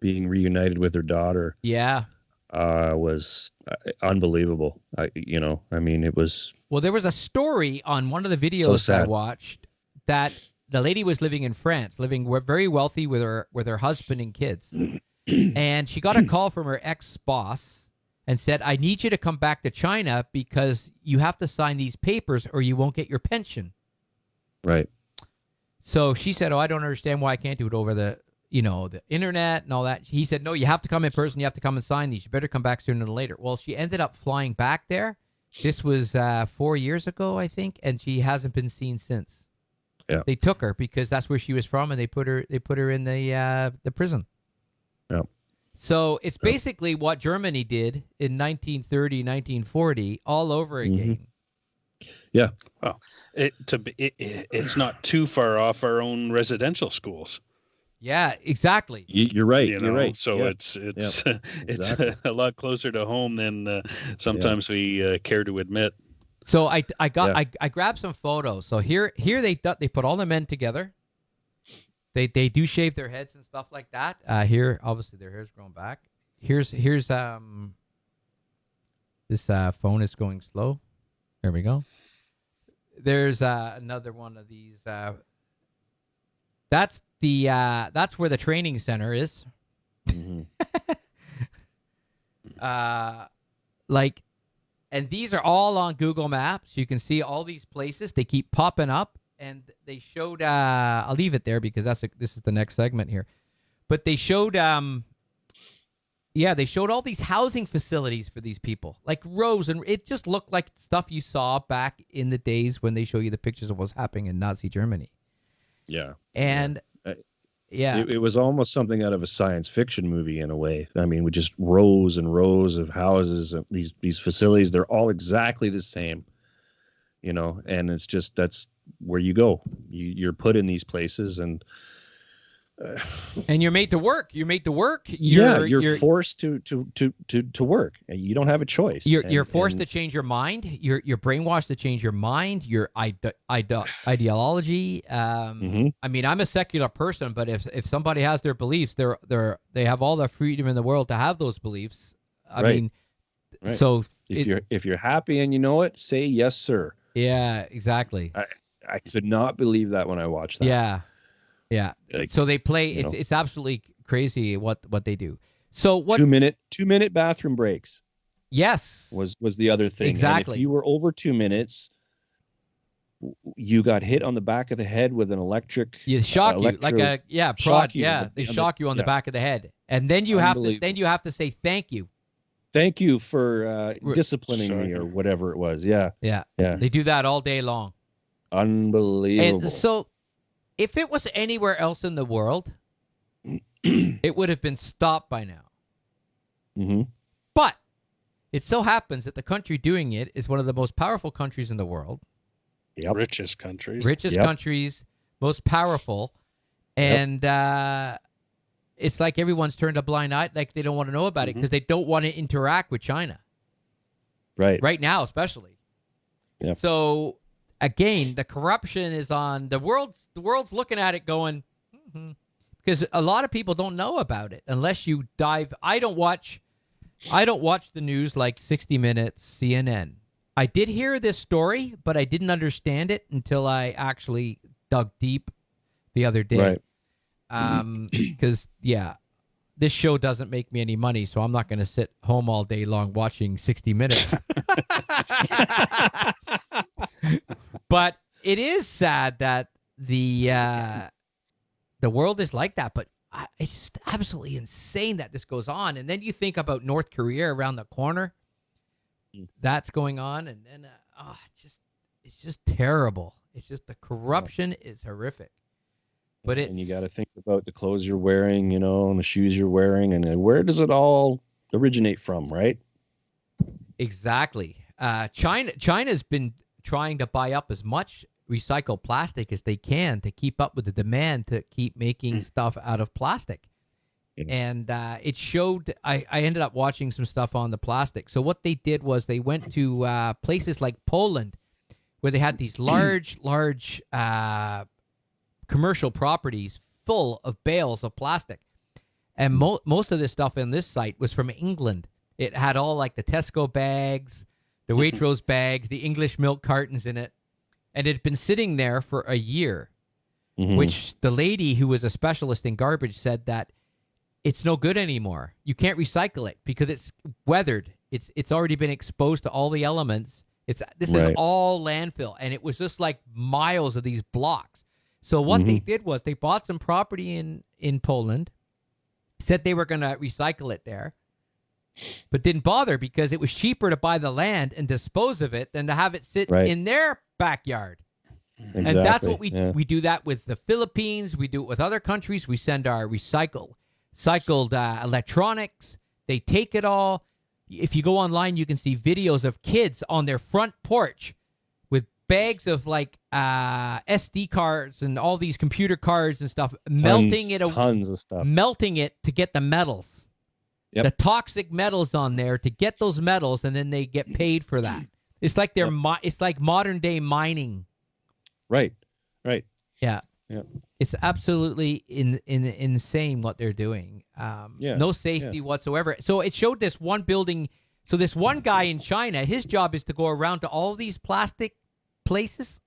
being reunited with her daughter? Yeah. Was unbelievable. I mean, it was. Well, there was a story on one of the videos I watched that the lady was living in France, living very wealthy with her husband and kids. And she got a call from her ex-boss and said, I need you to come back to China because you have to sign these papers or you won't get your pension. Right. So she said, I don't understand why I can't do it over the internet and all that. He said, no, you have to come in person. You have to come and sign these. You better come back sooner than later. Well, she ended up flying back there. This was 4 years ago, I think, and she hasn't been seen since. Yeah. They took her because that's where she was from, and they put her in the prison. Yeah. So it's basically what Germany did in 1930, 1940, all over again. Yeah. Well, it's not too far off our own residential schools. Yeah, exactly. You're right. You're right. So it's a lot closer to home than sometimes we care to admit. So I grabbed some photos. So here they put all the men together. They do shave their heads and stuff like that. Here, obviously, their hair's grown back. Here's this phone is going slow. There we go. There's another one of these. That's where the training center is. Mm-hmm. And these are all on Google Maps. You can see all these places. They keep popping up. And they showed, I'll leave it there because this is the next segment here. But they showed, they showed all these housing facilities for these people, like rows. And it just looked like stuff you saw back in the days when they show you the pictures of what's happening in Nazi Germany. Yeah. And, It was almost something out of a science fiction movie in a way. I mean, with just rows and rows of houses, and these facilities, they're all exactly the same. And it's just, that's where you go. You're put in these places, and you're made to work. You're made to work. You're forced to work. You don't have a choice. You're forced to change your mind. You're brainwashed to change your mind. Your ideology. Mm-hmm. I mean, I'm a secular person, but if somebody has their beliefs, they have all the freedom in the world to have those beliefs. I mean, so if you're happy and you know it, say yes, sir. Yeah, exactly. I could not believe that when I watched that. Yeah. So they play. It's absolutely crazy what they do. So what? 2-minute bathroom breaks. Yes. Was the other thing. Exactly. And if you were over 2 minutes, you got hit on the back of the head with an electric. You shock you like a prod. They shock you on the back of the head, and then you have to say thank you. Thank you for disciplining me or whatever it was. Yeah. They do that all day long. Unbelievable. And so, if it was anywhere else in the world, it would have been stopped by now. Mm-hmm. But it so happens that the country doing it is one of the most powerful countries in the world. Yep. Richest countries, most powerful, and it's like everyone's turned a blind eye, like they don't want to know about it because they don't want to interact with China. Right now, especially. Yep. So again, the corruption is on the world's looking at it going, because a lot of people don't know about it unless you dive. I don't watch the news like 60 Minutes, CNN. I did hear this story, but I didn't understand it until I actually dug deep the other day. Right. Because this show doesn't make me any money, so I'm not going to sit home all day long watching 60 Minutes. But it is sad that the world is like that. But it's just absolutely insane that this goes on. And then you think about North Korea around the corner. That's going on, and then it's just terrible. It's just the corruption is horrific. But and you got to think about the clothes you're wearing, and the shoes you're wearing, and where does it all originate from, right? Exactly. China's been trying to buy up as much recycled plastic as they can to keep up with the demand to keep making stuff out of plastic. And it showed. I ended up watching some stuff on the plastic. So what they did was they went to places like Poland, where they had these large commercial properties full of bales of plastic. And most of this stuff in this site was from England. It had all like the Tesco bags, the Waitrose bags, the English milk cartons in it. And it had been sitting there for a year, which the lady who was a specialist in garbage said that it's no good anymore. You can't recycle it because it's weathered. It's already been exposed to all the elements. This is all landfill. And it was just like miles of these blocks. So what they did was they bought some property in Poland, said they were going to recycle it there, but didn't bother because it was cheaper to buy the land and dispose of it than to have it sit in their backyard. Exactly. And that's what we do that with the Philippines. We do it with other countries. We send our recycled electronics. They take it all. If you go online, you can see videos of kids on their front porch with bags of like SD cards and all these computer cards and stuff, tons of stuff, melting it to get the metals, the toxic metals on there to get those metals, and then they get paid for that. It's like it's like modern day mining. Right. Yeah. It's absolutely insane what they're doing. No safety whatsoever. So it showed this one building. So this one guy in China, his job is to go around to all these plastic places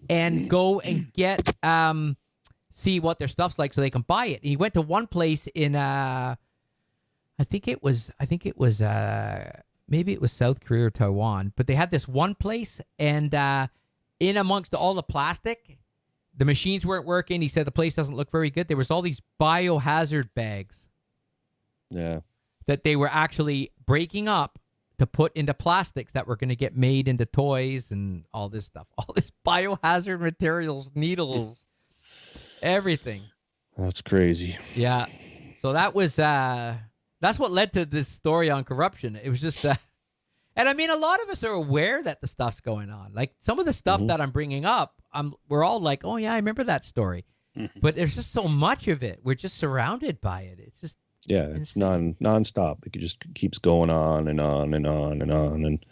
and go and get see what their stuff's like so they can buy it. And he went to one place in maybe it was South Korea or Taiwan, but they had this one place, and in amongst all the plastic, the machines weren't working. He said the place doesn't look very good. There was all these biohazard bags. Yeah. That they were actually breaking up to put into plastics that were going to get made into toys and all this stuff. All this biohazard materials, needles, everything. That's crazy. Yeah. So that was that's what led to this story on corruption. It was just and I mean, a lot of us are aware that the stuff's going on. Like some of the stuff that I'm bringing up, we're all like, oh yeah, I remember that story. But there's just so much of it. We're just surrounded by it. It's just it's nonstop. It just keeps going on and on and on and on. And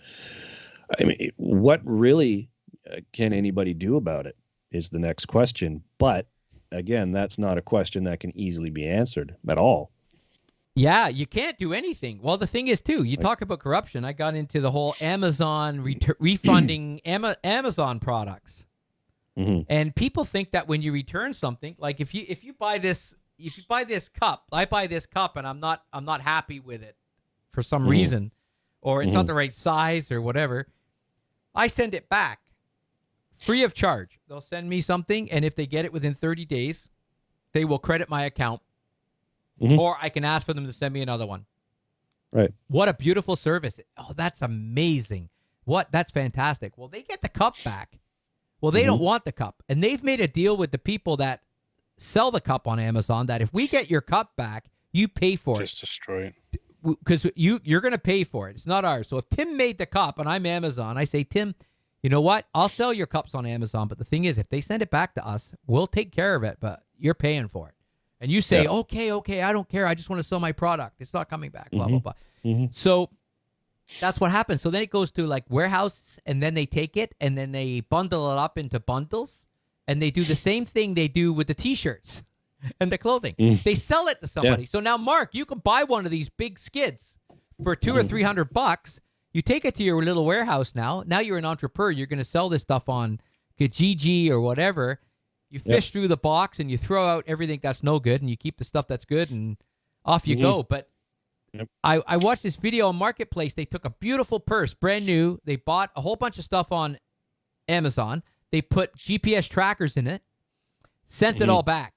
I mean, what really can anybody do about it is the next question. But again, that's not a question that can easily be answered at all. Yeah, you can't do anything. Well, the thing is, too, you talk about corruption. I got into the whole Amazon refunding Amazon products. And people think that when you return something, like if you buy this cup, I buy this cup and I'm not happy with it for some reason, or it's not the right size or whatever, I send it back free of charge. They'll send me something, and if they get it within 30 days, they will credit my account. Or I can ask for them to send me another one. Right. What a beautiful service. Oh, that's amazing. That's fantastic. Well, they get the cup back. Well, they don't want the cup. And they've made a deal with the people that sell the cup on Amazon that if we get your cup back, you pay for it. Just destroy it. Because you're going to pay for it. It's not ours. So if Tim made the cup and I'm Amazon, I say, Tim, you know what? I'll sell your cups on Amazon. But the thing is, if they send it back to us, we'll take care of it. But you're paying for it. And you say, okay, I don't care. I just want to sell my product. It's not coming back, blah, blah, blah. So that's what happens. So then it goes to like warehouses, and then they take it, and then they bundle it up into bundles, and they do the same thing they do with the T-shirts and the clothing. They sell it to somebody. So now, Mark, you can buy one of these big skids for $200 or $300. You take it to your little warehouse now. Now you're an entrepreneur. You're going to sell this stuff on Kijiji or whatever. You fish through the box and you throw out everything that's no good, and you keep the stuff that's good, and off you go. But I watched this video on Marketplace. They took a beautiful purse, brand new. They bought a whole bunch of stuff on Amazon. They put GPS trackers in it, sent it all back.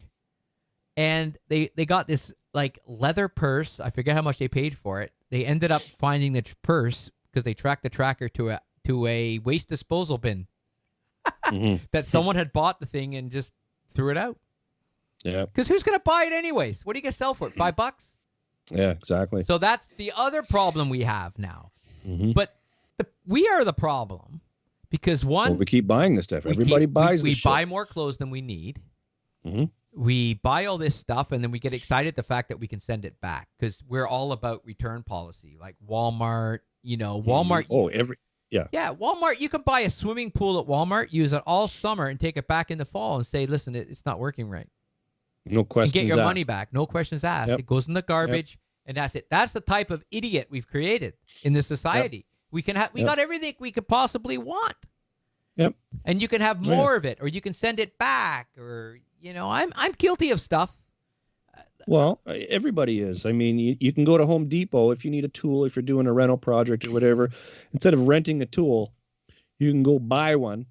And they got this like leather purse. I forget how much they paid for it. They ended up finding the purse because they tracked the tracker to a waste disposal bin. That someone had bought the thing and just threw it out. Yeah. Because who's going to buy it anyways? What are you going to sell for it? $5? Yeah, exactly. So that's the other problem we have now. But we are the problem because we keep buying this stuff. Everybody buys this We shit. buy more clothes than we need. we buy all this stuff and then we get excited the fact that we can send it back because we're all about return policy. Like Walmart, Walmart. Yeah, Walmart. You can buy a swimming pool at Walmart, use it all summer, and take it back in the fall and say, "Listen, it's not working right." No questions and get your asked. money back. No questions asked. Yep. It goes in the garbage, and that's it. That's the type of idiot we've created in this society. Yep. We got everything we could possibly want. Yep. And you can have more of it, or you can send it back, or I'm guilty of stuff. Well, everybody is. I mean, you can go to Home Depot if you need a tool, if you're doing a rental project or whatever. Instead of renting a tool, you can go buy one,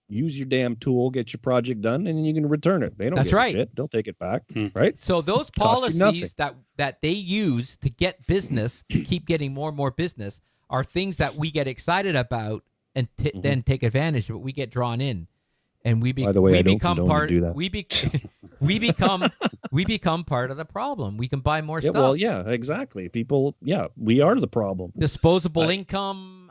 use your damn tool, get your project done, and then you can return it. They don't give a shit. They'll take it back, right? So those policies that they use to get business, to keep getting more and more business, are things that we get excited about and then take advantage of it. We get drawn in. And we become part. We become part of the problem. We can buy more stuff. Well, yeah, exactly. People, we are the problem. Disposable income.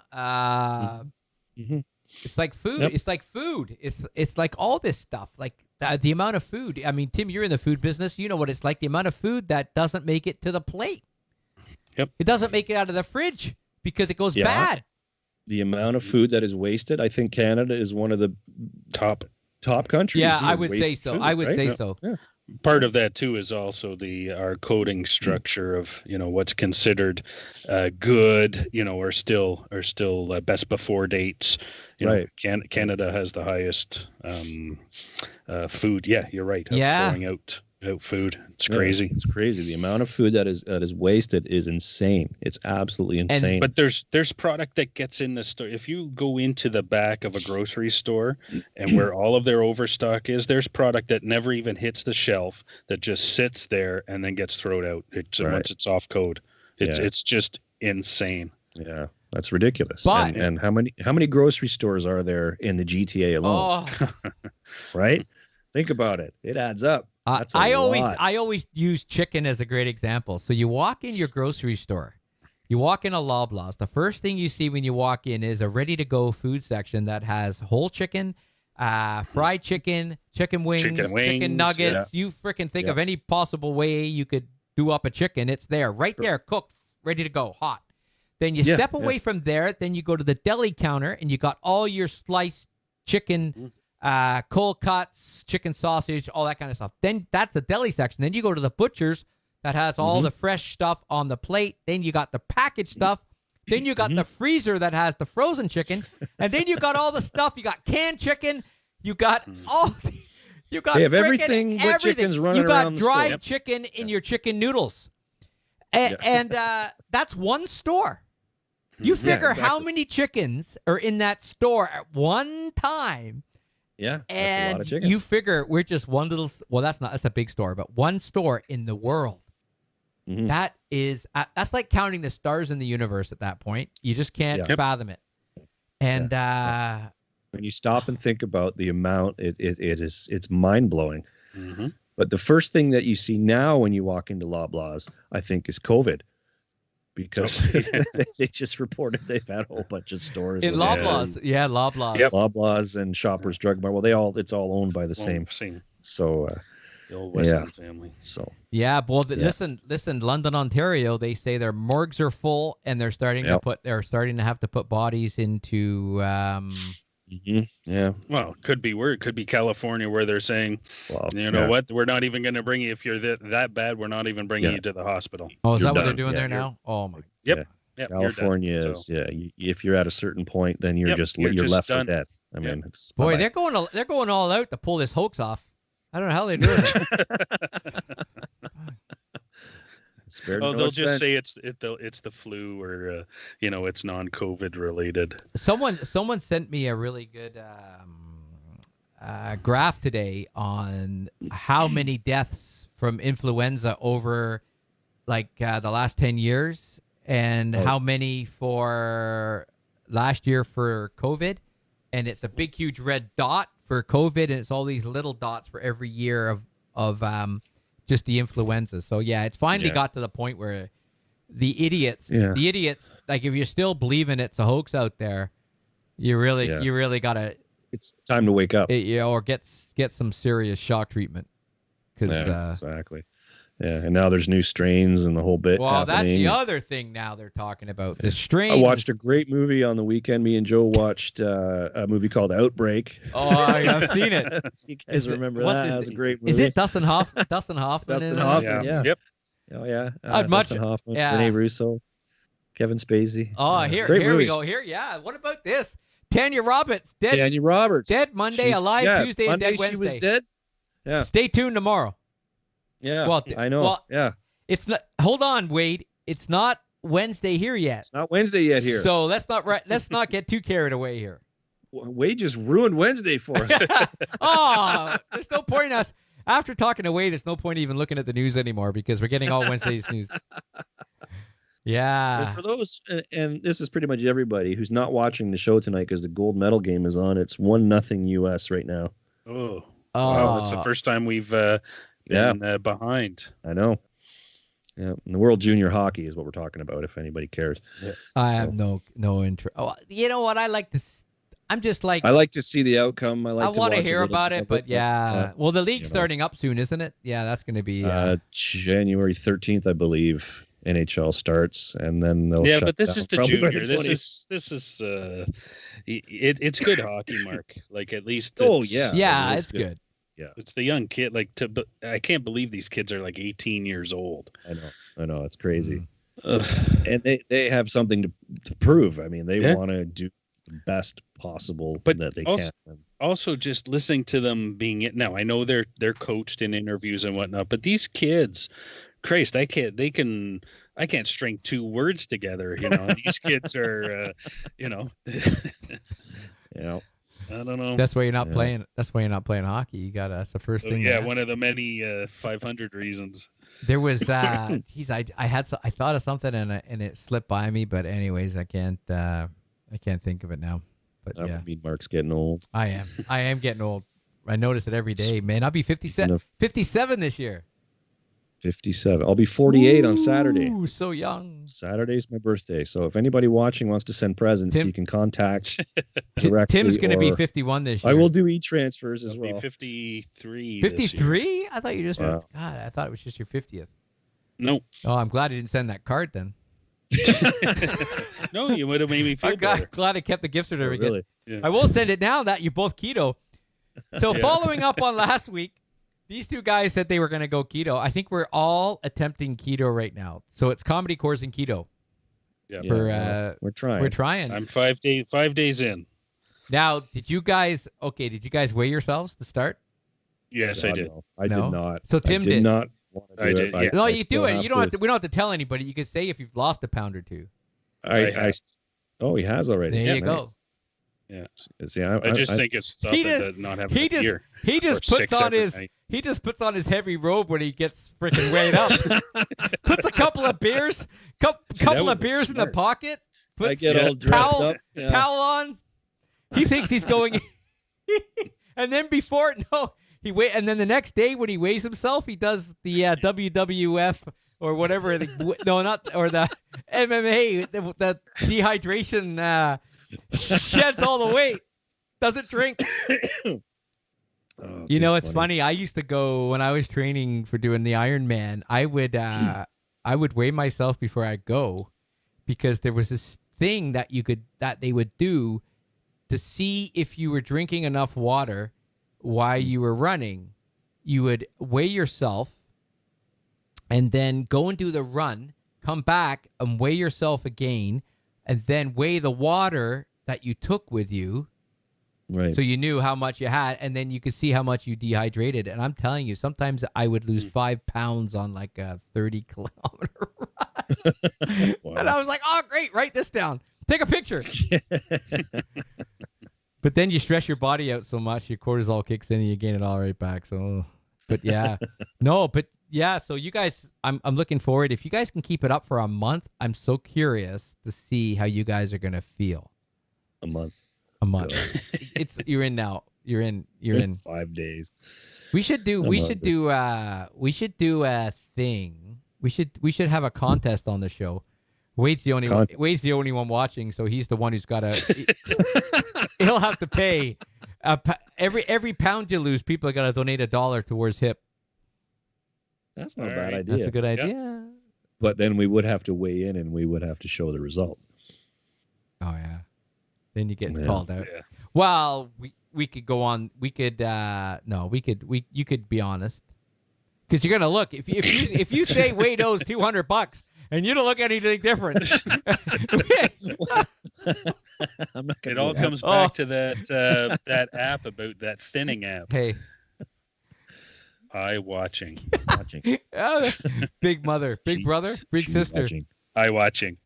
It's like food. Yep. It's like food. It's like all this stuff. Like the amount of food. I mean, Tim, you're in the food business. You know what it's like. The amount of food that doesn't make it to the plate. Yep. It doesn't make it out of the fridge because it goes bad. The amount of food that is wasted, I think Canada is one of the top countries. Yeah, I would say so. I would say so. Yeah. Part of that too is also our coding structure of what's considered good, or still best before dates. Canada has the highest food. Yeah, you're right. Throwing out food. It's crazy. It's crazy. The amount of food that is wasted is insane. It's absolutely insane. But there's product that gets in the store. If you go into the back of a grocery store and where all of their overstock is, there's product that never even hits the shelf that just sits there and then gets thrown out once it's off code. It's just insane. Yeah. That's ridiculous. But, and how many grocery stores are there in the GTA alone? Right? Think about it. It adds up. I always use chicken as a great example. So you walk in your grocery store, you walk in a Loblaws. The first thing you see when you walk in is a ready-to-go food section that has whole chicken, fried chicken, chicken wings, chicken nuggets. You freaking think of any possible way you could do up a chicken. It's there, right there, cooked, ready to go, hot. Then you step away from there. Then you go to the deli counter, and you got all your sliced chicken. Cold cuts, chicken sausage, all that kind of stuff. Then that's the deli section. Then you go to the butcher's that has all the fresh stuff on the plate. Then you got the packaged stuff. Then you got the freezer that has the frozen chicken. And then you got all the stuff. You got canned chicken. You got all you got everything with chickens running around the store. You got dried chicken in your chicken noodles. And that's one store. You figure how many chickens are in that store at one time. Yeah, and a lot of chicken. You figure we're just one little. Well, that's a big store, but one store in the world. That is that's like counting the stars in the universe. At that point, you just can't fathom it. And when you stop and think about the amount, it's mind blowing. But the first thing that you see now when you walk into Loblaws, I think, is COVID. Because they just reported they've had a whole bunch of stores in Loblaws. Loblaws. Yep. Loblaws and Shoppers Drug Mart. Well, it's all owned by the same. So the old Weston family. So listen, London, Ontario. They say their morgues are full, and they're starting to have to put bodies into. Well, it could be California where they're saying, what? We're not even going to bring you if you're that bad. We're not even bringing you to the hospital. Oh, is that what they're doing there now? Oh my. Yep. California is if you're at a certain point, then you're you're left for dead. I mean, they're going all out to pull this hoax off. I don't know how they're doing it. They'll just say it's the flu or it's non-COVID related. Someone sent me a really good graph today on how many deaths from influenza over the last 10 years and how many for last year for COVID, and it's a big huge red dot for COVID, and it's all these little dots for every year of just the influenza. So it's finally got to the point where the idiots, like if you're still believing it's a hoax out there, you really gotta. It's time to wake up, or get some serious shock treatment, Exactly. Yeah, and now there's new strains and the whole bit. Well, that's happening. the other thing now they're talking about. The strains. I watched a great movie on the weekend. Me and Joe watched a movie called Outbreak. Oh, I've seen it. You guys remember that? That was a great movie. Is it Dustin Hoffman? Dustin Hoffman. Yeah. Yep. Oh yeah. Dustin Hoffman. Rene Russo. Kevin Spacey. Oh, here we go. Yeah. What about this? Tanya Roberts dead Monday, alive Tuesday, Monday, and dead Wednesday. She was dead. Yeah. Stay tuned tomorrow. Yeah. Well, I know. Well, yeah. It's not. Hold on, Wade. It's not Wednesday here yet. It's not Wednesday yet here. So let's not get too carried away here. Wade just ruined Wednesday for us. There's no point in us. After talking to Wade, there's no point even looking at the news anymore because we're getting all Wednesday's news. Yeah. Well, for those, and this is pretty much everybody who's not watching the show tonight because the gold medal game is on. It's 1-0 U.S. right now. Oh. Wow, that's the first time we've been behind. I know. Yeah, and the World Junior Hockey is what we're talking about. If anybody cares, I have no interest. Oh, you know what? I like to. I'm just like. I like to see the outcome. I want to hear about it, but well, the league's starting up soon, isn't it? Yeah, that's going to be January 13th, I believe. NHL starts, and then they'll. Yeah, but this is the junior. This is it's good hockey, Mark. Like at least. It's good. Yeah, it's the young kid. I can't believe these kids are like 18 years old. I know, it's crazy. And they have something to prove. I mean, they want to do the best possible that they can. Also, just listening to them being now, I know they're coached in interviews and whatnot, but these kids, Christ, I can't string two words together. You know, these kids are, I don't know. That's why you're not playing. That's why you're not playing hockey. You got that's the first thing. Yeah, one of the many 500 reasons. There was, I thought of something and it slipped by me. But anyways, I can't think of it now. But that would mean Mark's getting old. I am getting old. I notice it every day, man. I'll be 57 this year. 57. I'll be 48 on Saturday. Ooh, so young. Saturday's my birthday. So if anybody watching wants to send presents, you can contact directly. Tim's going to be 51 this year. I will do e-transfers as well. Be 53. 53? I thought you just. God, I thought it was just your 50th. Nope. Oh, I'm glad he didn't send that card then. No, you would have made me feel better. Glad I kept the gift certificate. Really? Yeah. I will send it now that you're both keto. So following up on last week, these two guys said they were going to go keto. I think we're all attempting keto right now. So it's Comedy Chords and keto. Yeah. We're trying. We're trying. I'm 5 days in. Now, did you guys weigh yourselves to start? Yes, I did. I did not. So Tim did not want to do I did. it. No, you do it. You don't have to. We don't have to tell anybody. You can say if you've lost a pound or two. He has already. There you go. Yeah. See, I just think it's stuff that not having a beer. He just puts on his heavy robe when he gets freaking weighed up. Puts a couple of beers, in the pocket. Puts I get all dressed up. Yeah. Towel on. He thinks he's going. And then and then the next day when he weighs himself, he does the WWF or whatever. The MMA, the dehydration. Sheds all the weight. Doesn't drink. It's funny. I used to go when I was training for doing the Ironman. I would weigh myself before I go because there was this thing that they would do to see if you were drinking enough water while you were running. You would weigh yourself and then go and do the run, come back and weigh yourself again, and then weigh the water that you took with you. Right. So you knew how much you had, and then you could see how much you dehydrated. And I'm telling you, sometimes I would lose 5 pounds on like a 30-kilometer run. Wow. And I was like, oh, great, write this down. Take a picture. But then you stress your body out so much, your cortisol kicks in and you gain it all right back. So, but yeah. So you guys, I'm looking forward. If you guys can keep it up for a month, I'm so curious to see how you guys are gonna feel. A month. You're in now. You're in 5 days. We should do a thing. We should have a contest on the show. Wade's the only one watching, so he's the one who's got to. He'll have to pay. Every pound you lose, people are gonna donate $1 towards HIP. That's not a bad right. idea. That's a good idea. But then we would have to weigh in and we would have to show the results. Oh yeah. Then you get called out. Yeah. Well, we could go on. We could you could be honest, because you're gonna look if you say Wade owes $200 and you don't look anything different. It all comes back to that that app about that thinning app. Hey. Eye watching. Big mother, big brother, big sister. Eye watching.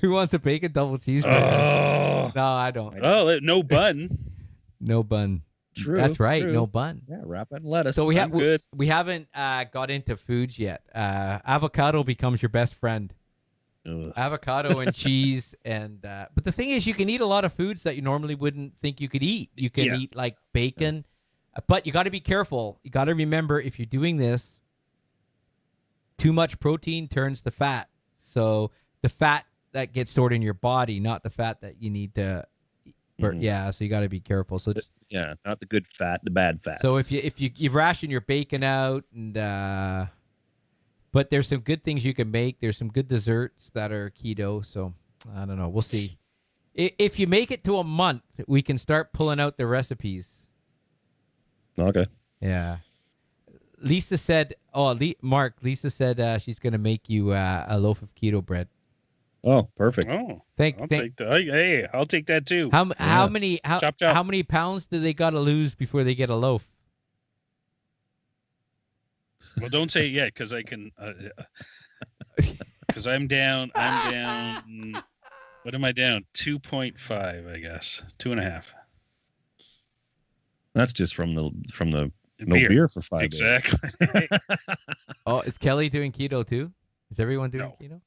Who wants a bacon double cheeseburger? Oh. No, I don't. Oh, no bun. No bun. True. That's right. True. No bun. Yeah, wrap it in lettuce. So we good. we haven't got into foods yet. Avocado becomes your best friend. Ugh. Avocado and cheese but the thing is, you can eat a lot of foods that you normally wouldn't think you could eat. You can eat like bacon, but you got to be careful. You got to remember, if you're doing this, too much protein turns to fat. So the fat that gets stored in your body, not the fat that you need to burn. Yeah, so you got to be careful. So not the good fat, the bad fat. So if you ration your bacon out, and but there's some good things you can make. There's some good desserts that are keto. So I don't know. We'll see. If you make it to a month, we can start pulling out the recipes. Okay. Yeah. Lisa said, Lisa said she's going to make you a loaf of keto bread. Oh, perfect. Oh, take that. Hey, I'll take that too. How many chop, chop. How many pounds do they got to lose before they get a loaf? Well, don't say it yet, because I can. Because I'm down. What am I down? 2.5, I guess. 2.5. That's just from the beer. beer for 5 days. Exactly. Oh, is Kelly doing keto too? Is everyone doing keto?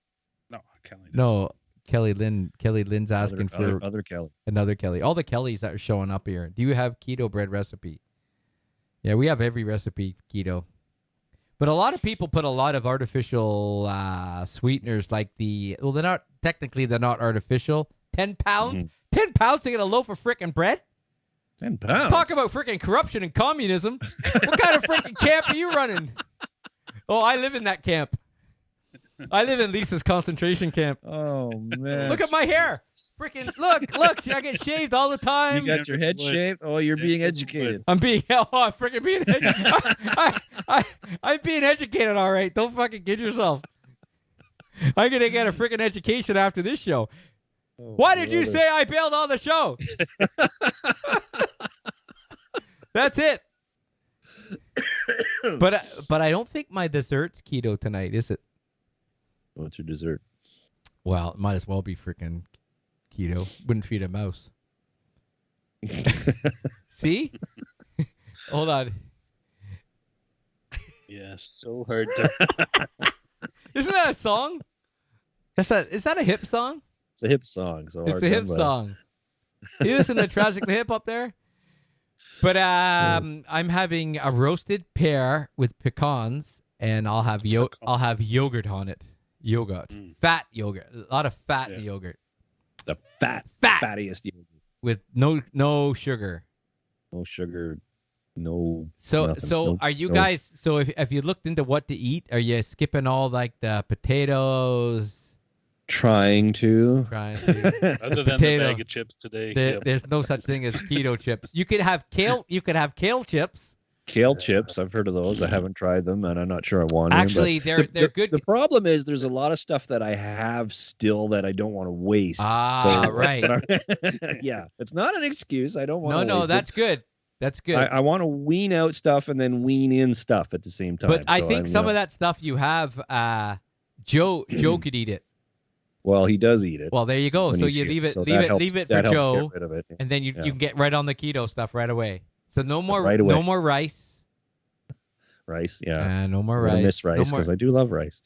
No, Kelly. No, Kelly Lynn. Kelly Lynn's asking for other Kelly. Another Kelly. All the Kellys that are showing up here. Do you have keto bread recipe? Yeah, we have every recipe keto. But a lot of people put a lot of artificial sweeteners, like they're not artificial. 10 pounds? 10 pounds to get a loaf of frickin' bread? 10 pounds? Talk about frickin' corruption and communism. What kind of frickin' camp are you running? Oh, I live in that camp. I live in Lisa's concentration camp. Oh, man. Look at my hair. Freaking look! I get shaved all the time. You got your head shaved? Oh, you're being educated. I'm freaking being I'm being educated, all right. Don't fucking kid yourself. I'm gonna get a freaking education after this show. Oh, why did you say I bailed on the show? That's it. But I don't think my dessert's keto tonight, is it? What's your dessert? Well, it might as well be freaking keto. Wouldn't feed a mouse. See? Hold on. Yeah, so hard to. Isn't that a song? Is that a hip song? It's a hip song. So it's a hip song. You listen to Tragically Hip up there? But I'm having a roasted pear with pecans, and I'll have yogurt on it. Yogurt. Fat yogurt. A lot of fat in yogurt. The fattiest yogurt. With no sugar. No sugar. No. So nothing. so are you guys? So if you looked into what to eat, are you skipping all like the potatoes? Trying to. Other than the bag of chips today. There's no such thing as keto chips. You could have kale. You could have kale chips. Kale chips, I've heard of those. I haven't tried them, and I'm not sure I want to. Actually, they're good. The problem is there's a lot of stuff that I have still that I don't want to waste. Right. Yeah, it's not an excuse. I don't want to. No, that's good. That's good. I want to wean out stuff and then wean in stuff at the same time. But I think some of that stuff you have, Joe could eat it. Well, he does eat it. Well, there you go. So you leave it for Joe, get rid of it. And then you can get right on the keto stuff right away. So no more rice. Rice, yeah. No more rice. I miss rice because I do love rice.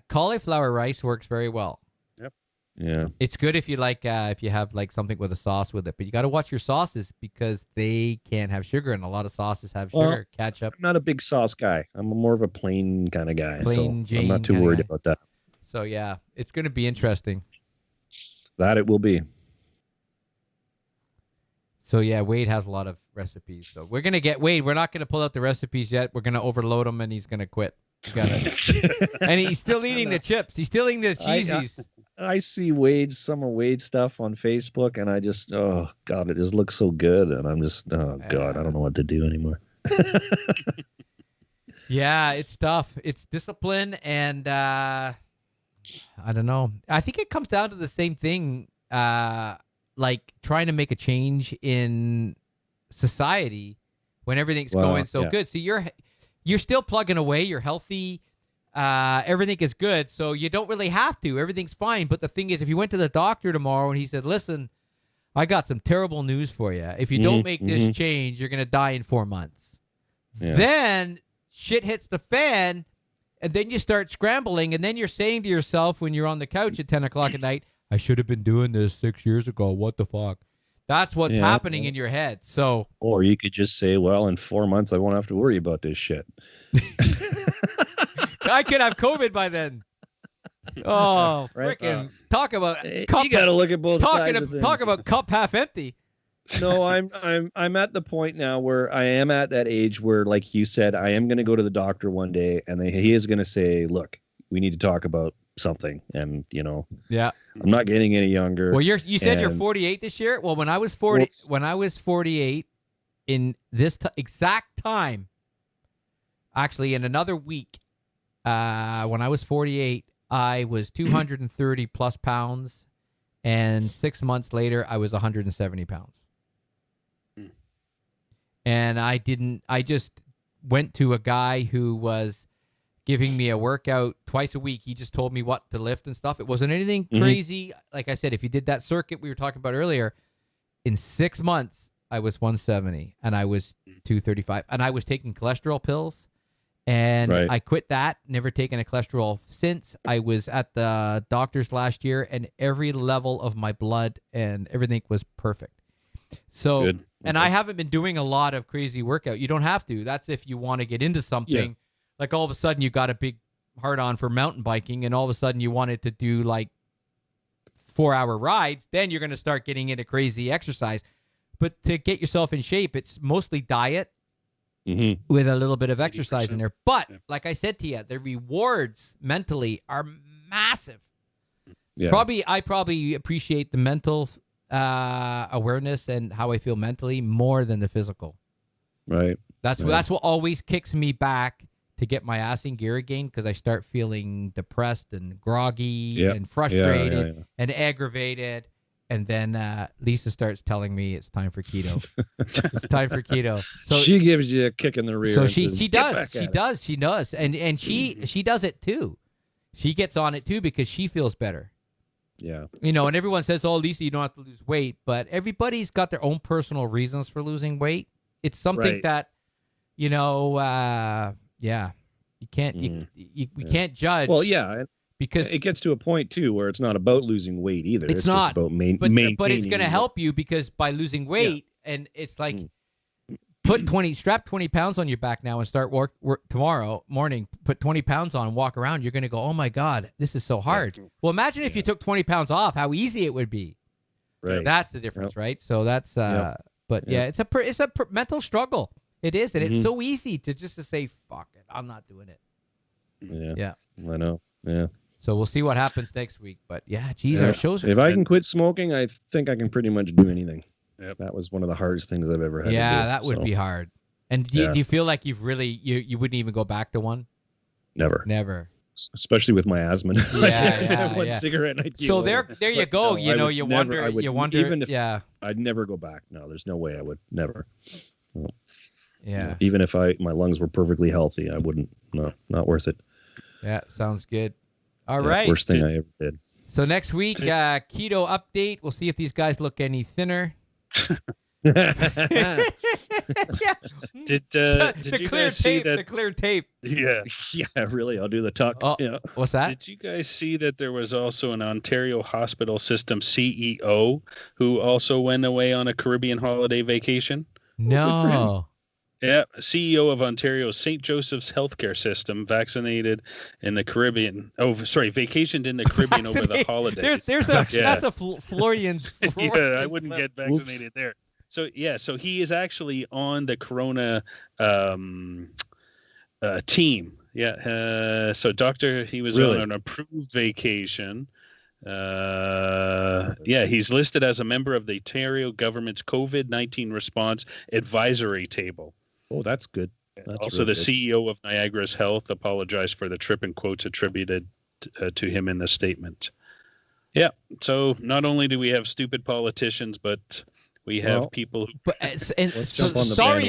Cauliflower rice works very well. Yep. Yeah. It's good if you if you have like something with a sauce with it, but you got to watch your sauces because they can't have sugar, and a lot of sauces have sugar. Ketchup. I'm not a big sauce guy. I'm more of a plain kind of guy. Plain Jane. I'm not too worried about that. So yeah, it's going to be interesting. That it will be. So yeah, Wade has a lot of recipes. So we're gonna get Wade. We're not gonna pull out the recipes yet. We're gonna overload him, and he's gonna quit. Got it. And he's still eating the chips. He's still eating the cheesies. I see some of Wade's stuff on Facebook, and I just, oh God, it just looks so good, and I'm just, oh God, I don't know what to do anymore. Yeah, it's tough. It's discipline, and I don't know. I think it comes down to the same thing, like trying to make a change in society when everything's going so good. So you're still plugging away. You're healthy. Everything is good, so you don't really have to. Everything's fine. But the thing is, if you went to the doctor tomorrow and he said, listen, I got some terrible news for you. If you don't make this change, you're going to die in 4 months. Yeah. Then shit hits the fan, and then you start scrambling, and then you're saying to yourself when you're on the couch at 10 o'clock at night, I should have been doing this 6 years ago. What the fuck? That's what's happening in your head. So, or you could just say, well, in 4 months, I won't have to worry about this shit. I could have COVID by then. Oh, freaking talk about cup. You got to look at both sides of things. Talk about cup half empty. No, I'm at the point now where I am at that age where, like you said, I am going to go to the doctor one day, and he is going to say, look, we need to talk about something, and I'm not getting any younger. Well, you said you're 48 this year. Well, when I was 48 in this exact time, actually in another week, when I was 48, I was 230 plus pounds, and 6 months later, I was 170 pounds. And I just went to a guy who was giving me a workout twice a week. He just told me what to lift and stuff. It wasn't anything crazy. Like I said, if you did that circuit we were talking about earlier, in 6 months, I was 170 and I was 235. And I was taking cholesterol pills. And I quit that, never taken a cholesterol since. I was at the doctor's last year, and every level of my blood and everything was perfect. So, good. And I haven't been doing a lot of crazy workout. You don't have to. That's if you want to get into something. Yeah. Like all of a sudden you got a big heart on for mountain biking, and all of a sudden you wanted to do like 4-hour rides, then you're going to start getting into crazy exercise. But to get yourself in shape, it's mostly diet. With a little bit of exercise in there. But, like I said to you, the rewards mentally are massive. Yeah. I probably appreciate the mental awareness and how I feel mentally more than the physical. Right. That's what always kicks me back to get my ass in gear again, because I start feeling depressed and groggy and frustrated and aggravated. And then Lisa starts telling me it's time for keto. It's time for keto. So she gives you a kick in the rear. So she does, and she does it too. She gets on it too because she feels better. Yeah. And everyone says, "Oh, Lisa, you don't have to lose weight," but everybody's got their own personal reasons for losing weight. It's something that, you can't you can't judge. Well, yeah. Because it gets to a point too where it's not about losing weight either. It's not just about maintaining. But it's going to help you, because by losing weight, and it's like strap 20 pounds on your back now and start work tomorrow morning. Put 20 pounds on and walk around. You're going to go, oh my God, this is so hard. Well, imagine if you took 20 pounds off, how easy it would be. Right. That's the difference, right? So that's. But it's a mental struggle. It is, and it's so easy to say, fuck it, I'm not doing it. Yeah. I know. Yeah. So we'll see what happens next week. But our shows are... If I can quit smoking, I think I can pretty much do anything. Yep. That was one of the hardest things I've ever had to do. Yeah, that would be hard. And do you feel like you've really... You wouldn't even go back to one? Never. Especially with my asthma. One cigarette and so there you go. No, you wonder... Even if I'd never go back. No, there's no way I would. Never. No. Yeah. Even if my lungs were perfectly healthy, I wouldn't. No, not worth it. Yeah, sounds good. All right. Worst thing I ever did. So next week, keto update. We'll see if these guys look any thinner. Did you guys see that? The clear tape. Yeah. Yeah, really. I'll do the tuck. Oh, yeah. What's that? Did you guys see that there was also an Ontario hospital system CEO who also went away on a Caribbean holiday vacation? No. Yeah, CEO of Ontario's St. Joseph's healthcare system vaccinated in the Caribbean. Vacationed in the Caribbean over the holidays. That's a Floridian's. I wouldn't get vaccinated there. So he is actually on the Corona team. Yeah. So he was on an approved vacation. He's listed as a member of the Ontario government's COVID-19 response advisory table. Oh, that's good. That's also, the CEO of Niagara's Health apologized for the trip in quotes attributed to him in the statement. Yeah. So not only do we have stupid politicians, but we have people who. Sorry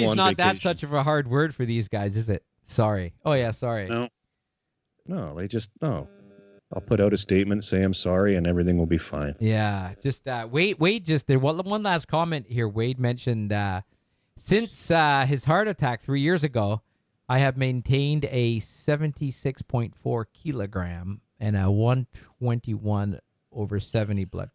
is not that such of a hard word for these guys, is it? Sorry. Oh yeah, sorry. No, they just no. I'll put out a statement, say I'm sorry, and everything will be fine. Yeah, just Wade just there. One last comment here. Wade mentioned since his heart attack 3 years ago, I have maintained a 76.4 kilogram and a 121/70 blood.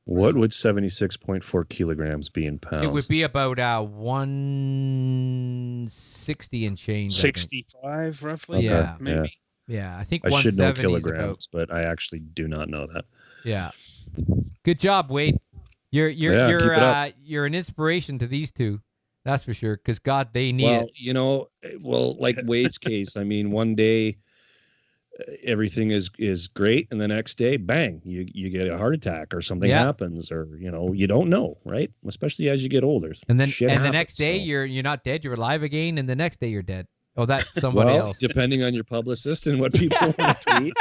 What would 76.4 kilograms be in pounds? It would be about 160 and change. 65, roughly. Okay. Yeah, maybe. Yeah. Yeah, I think I should know 170 kilograms, but I actually do not know that. Yeah. Good job, Wade. You're an inspiration to these two. That's for sure. Because God, they need it. Like Wade's case. I mean, one day everything is great, and the next day, bang, you get a heart attack or something happens, or you don't know, right? Especially as you get older. And then the next day you're not dead, you're alive again, and the next day you're dead. Oh, that's somebody else. Depending on your publicist and what people want to tweet.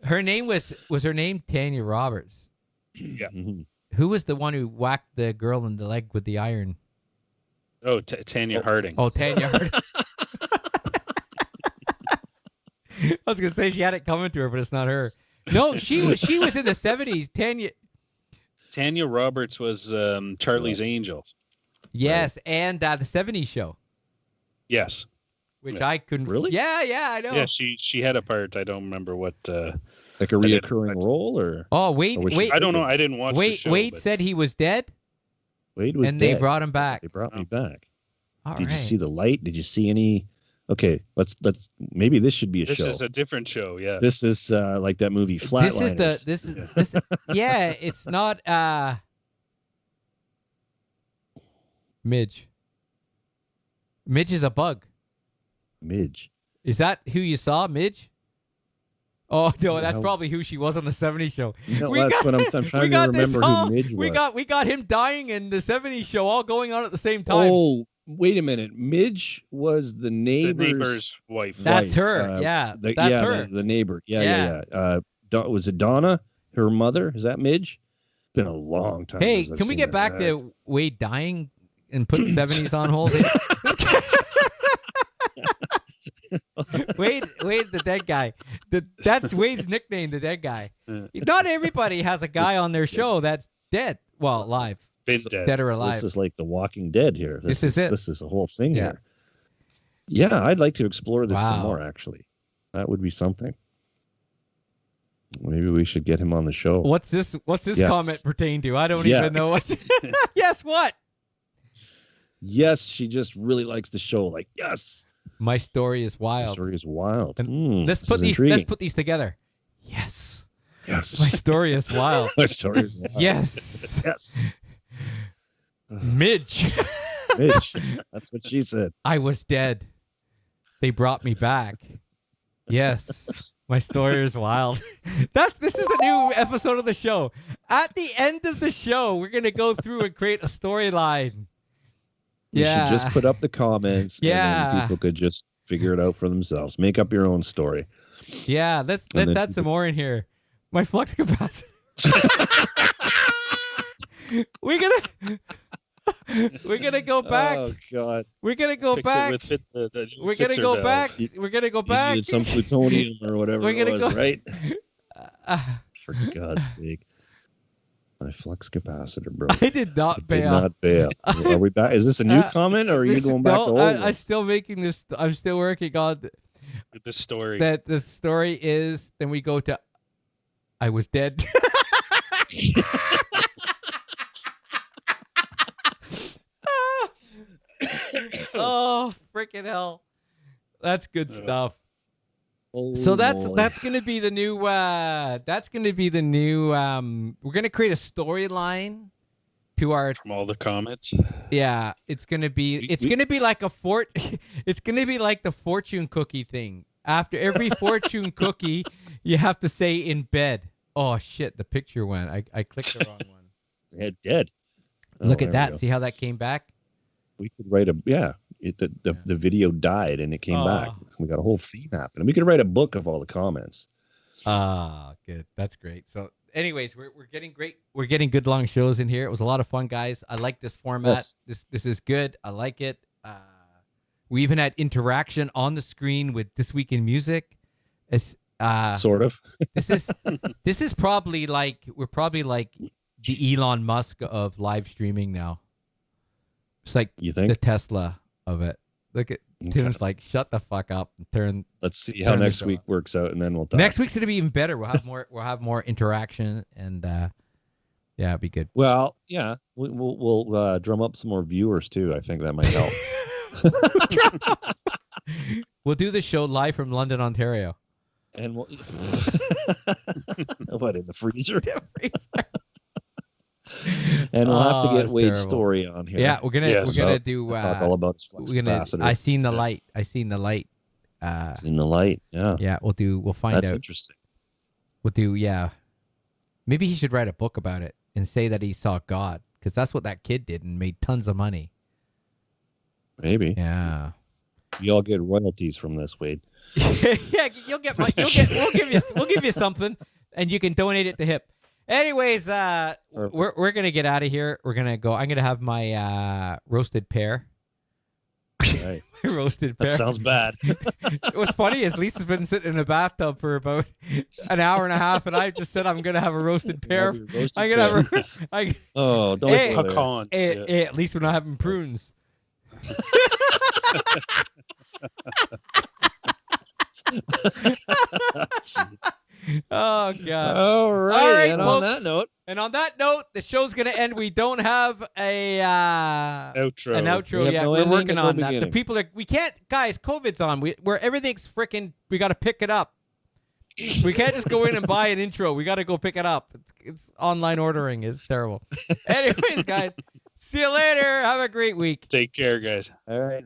Her name was her name Tanya Roberts? Yeah. Mm-hmm. Who was the one who whacked the girl in the leg with the iron? Oh, Tanya Harding. Oh, Tanya Harding. I was gonna say she had it coming to her, but it's not her. No, she was in the 70s. Tanya Roberts was Charlie's Angels. Yes, and the 70s show. Yes. Which I couldn't. Really? Yeah, I know. Yeah, she had a part. I don't remember what. Like a reoccurring role, or? Oh, wait. I don't know. I didn't watch the show. Wade said he was dead. Wade was dead. And they brought him back. They brought me back. All Did right. you see the light? Did you see any? Okay, let's. Maybe this should be a show. This is a different show. Yeah. This is like that movie Flatliners. This is yeah. It's not Midge. Midge is a bug. Midge. Is that who you saw, Midge? Oh no, that's probably who she was on the 70s show. No, that's what I'm trying to remember who Midge was. We got him dying in the 70s show, all going on at the same time. Oh, wait a minute. Midge was the neighbor's wife. That's her. That's her. The neighbor. Yeah. Was it Donna, her mother? Is that Midge? It's been a long time. Hey, can we get back to Wade dying and put 70s on hold? Wade, the dead guy. That's Wade's nickname, the dead guy. Not everybody has a guy on their show that's dead. Well, alive. Been dead or alive. This is like The Walking Dead here. This is it. This is a whole thing here. Yeah, I'd like to explore this some more, actually. That would be something. Maybe we should get him on the show. What's this comment pertain to? I don't even know what. Yes, what? Yes, she just really likes the show. Like, yes. My story is wild. My story is wild. Let's put these together. Yes. Yes. My story is wild. My story is wild. Yes. Yes. Midge. Midge. That's what she said. I was dead. They brought me back. Yes. My story is wild. This is the new episode of the show. At the end of the show, we're gonna go through and create a storyline. You should just put up the comments. Yeah. And then people could just figure it out for themselves. Make up your own story. Yeah, let's add some more in here. My flux capacitor. We're gonna go back. Oh God. We're gonna go back. We're gonna go back. We're gonna go back. You need some plutonium or whatever it was, right? For God's sake. My flux capacitor, bro. I did not bail. Did not bail. Are we back? Is this a new comment, or are you going back to old ones? I'm still making this. I'm still working on the story. That the story is. Then we go to. I was dead. Oh, freaking hell! That's good stuff. Oh, so that's gonna be the new. We're gonna create a storyline from all the comments. Yeah, it's gonna be like it's gonna be like the fortune cookie thing. After every fortune cookie, you have to say in bed. Oh shit, the picture went. I clicked the wrong one. It did. Look at that. See how that came back? We could write the video died and it came back. We got a whole theme happening. We could write a book of all the comments. Good. That's great. So anyways, we're getting great. We're getting good long shows in here. It was a lot of fun, guys. I like this format. Yes. This is good. I like it. We even had interaction on the screen with This Week in Music. It's sort of. This is probably like the Elon Musk of live streaming now. It's like you think? The Tesla of it. Look at Tim's like, shut the fuck up and turn. Let's see how next week works out, and then we'll talk. Next week's gonna be even better. We'll have more. We'll have more interaction, and yeah, it'll be good. Well, yeah, we'll drum up some more viewers too. I think that might help. We'll do the show live from London, Ontario. And what in the freezer? And we'll have to get Wade's story on here. Yeah, we're gonna do talk all about his flux capacitor. I seen the light. Seen the light. Seen the light. Yeah. Yeah, we'll find out. That's interesting. We'll do Maybe he should write a book about it and say that he saw God, because that's what that kid did and made tons of money. Maybe. Yeah. You all get royalties from this, Wade. Yeah, we'll give you something, and you can donate it to HIP. Anyways, we're gonna get out of here. We're gonna go. I'm gonna have my roasted pear. Right. My roasted pear. That sounds bad. What's funny is Lisa's been sitting in a bathtub for about an hour and a half, and I just said I'm gonna have a roasted pear. I'm gonna have her. Oh, don't pecans. At least we're not having prunes. Oh God! All right. And folks, on that note, the show's gonna end. We don't have a outro. An outro yet. We're working on that. The people are. We can't, guys. COVID's on. Where everything's freaking. We got to pick it up. We can't just go in and buy an intro. We got to go pick it up. It's online ordering. It's terrible. Anyways, guys. See you later. Have a great week. Take care, guys. All right.